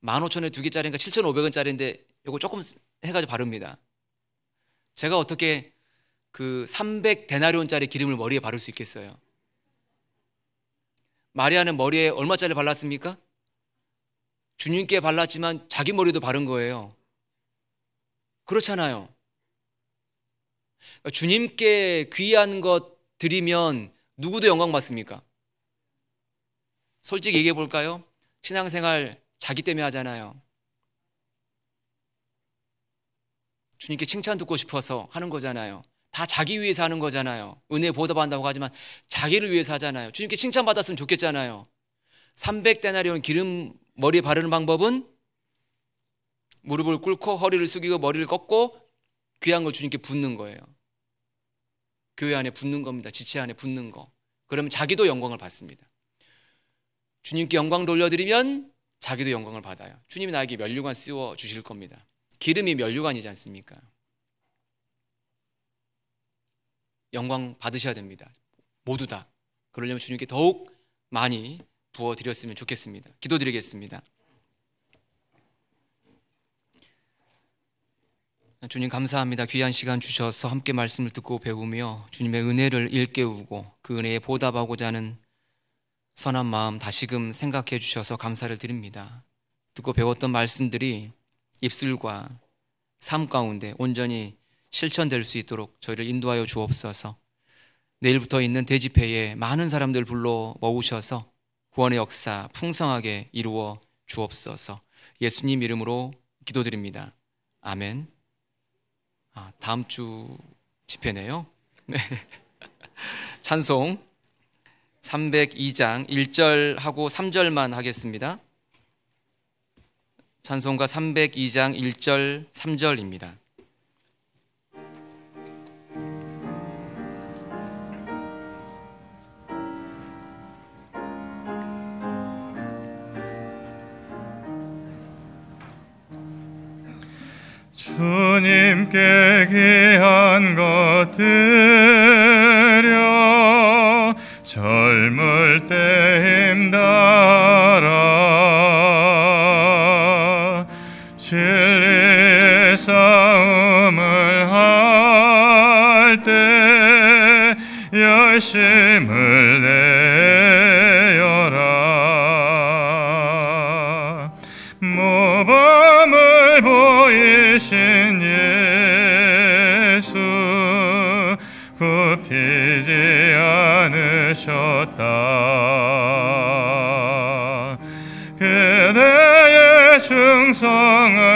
15,000원에 2개짜리니까 7,500원짜리인데 이거 조금 해가지고 바릅니다. 제가 어떻게 그 300데나리온짜리 기름을 머리에 바를 수 있겠어요? 마리아는 머리에 얼마짜리 발랐습니까? 주님께 발랐지만 자기 머리도 바른 거예요. 그렇잖아요. 주님께 귀한 것 드리면 누구도 영광 받습니까? 솔직히 얘기해 볼까요? 신앙생활 자기 때문에 하잖아요. 주님께 칭찬 듣고 싶어서 하는 거잖아요. 다 자기 위해서 하는 거잖아요. 은혜 보답한다고 하지만 자기를 위해서 하잖아요. 주님께 칭찬받았으면 좋겠잖아요. 300데나리온 기름 머리에 바르는 방법은 무릎을 꿇고 허리를 숙이고 머리를 꺾고 귀한 걸 주님께 붓는 거예요. 교회 안에 붓는 겁니다. 지체 안에 붓는 거. 그러면 자기도 영광을 받습니다. 주님께 영광 돌려드리면 자기도 영광을 받아요. 주님이 나에게 면류관 씌워 주실 겁니다. 기름이 면류관이지 않습니까? 영광 받으셔야 됩니다. 모두 다. 그러려면 주님께 더욱 많이 부어드렸으면 좋겠습니다. 기도드리겠습니다. 주님 감사합니다. 귀한 시간 주셔서 함께 말씀을 듣고 배우며 주님의 은혜를 일깨우고 그 은혜에 보답하고자 하는 선한 마음 다시금 생각해 주셔서 감사를 드립니다. 듣고 배웠던 말씀들이 입술과 삶 가운데 온전히 실천될 수 있도록 저희를 인도하여 주옵소서. 내일부터 있는 대집회에 많은 사람들 불러 모으셔서 구원의 역사 풍성하게 이루어 주옵소서. 예수님 이름으로 기도드립니다. 아멘. 다음 주 집회네요. 네. 찬송 302장 1절하고 3절만 하겠습니다. 찬송가 302장 1절 3절입니다. 주님께 귀한 것 드려 젊을 때 힘달아 진리의 싸움을 할 때 열심을 내어라 모범을 보이신 예수 굽히지 않으셨다 그대의 충성을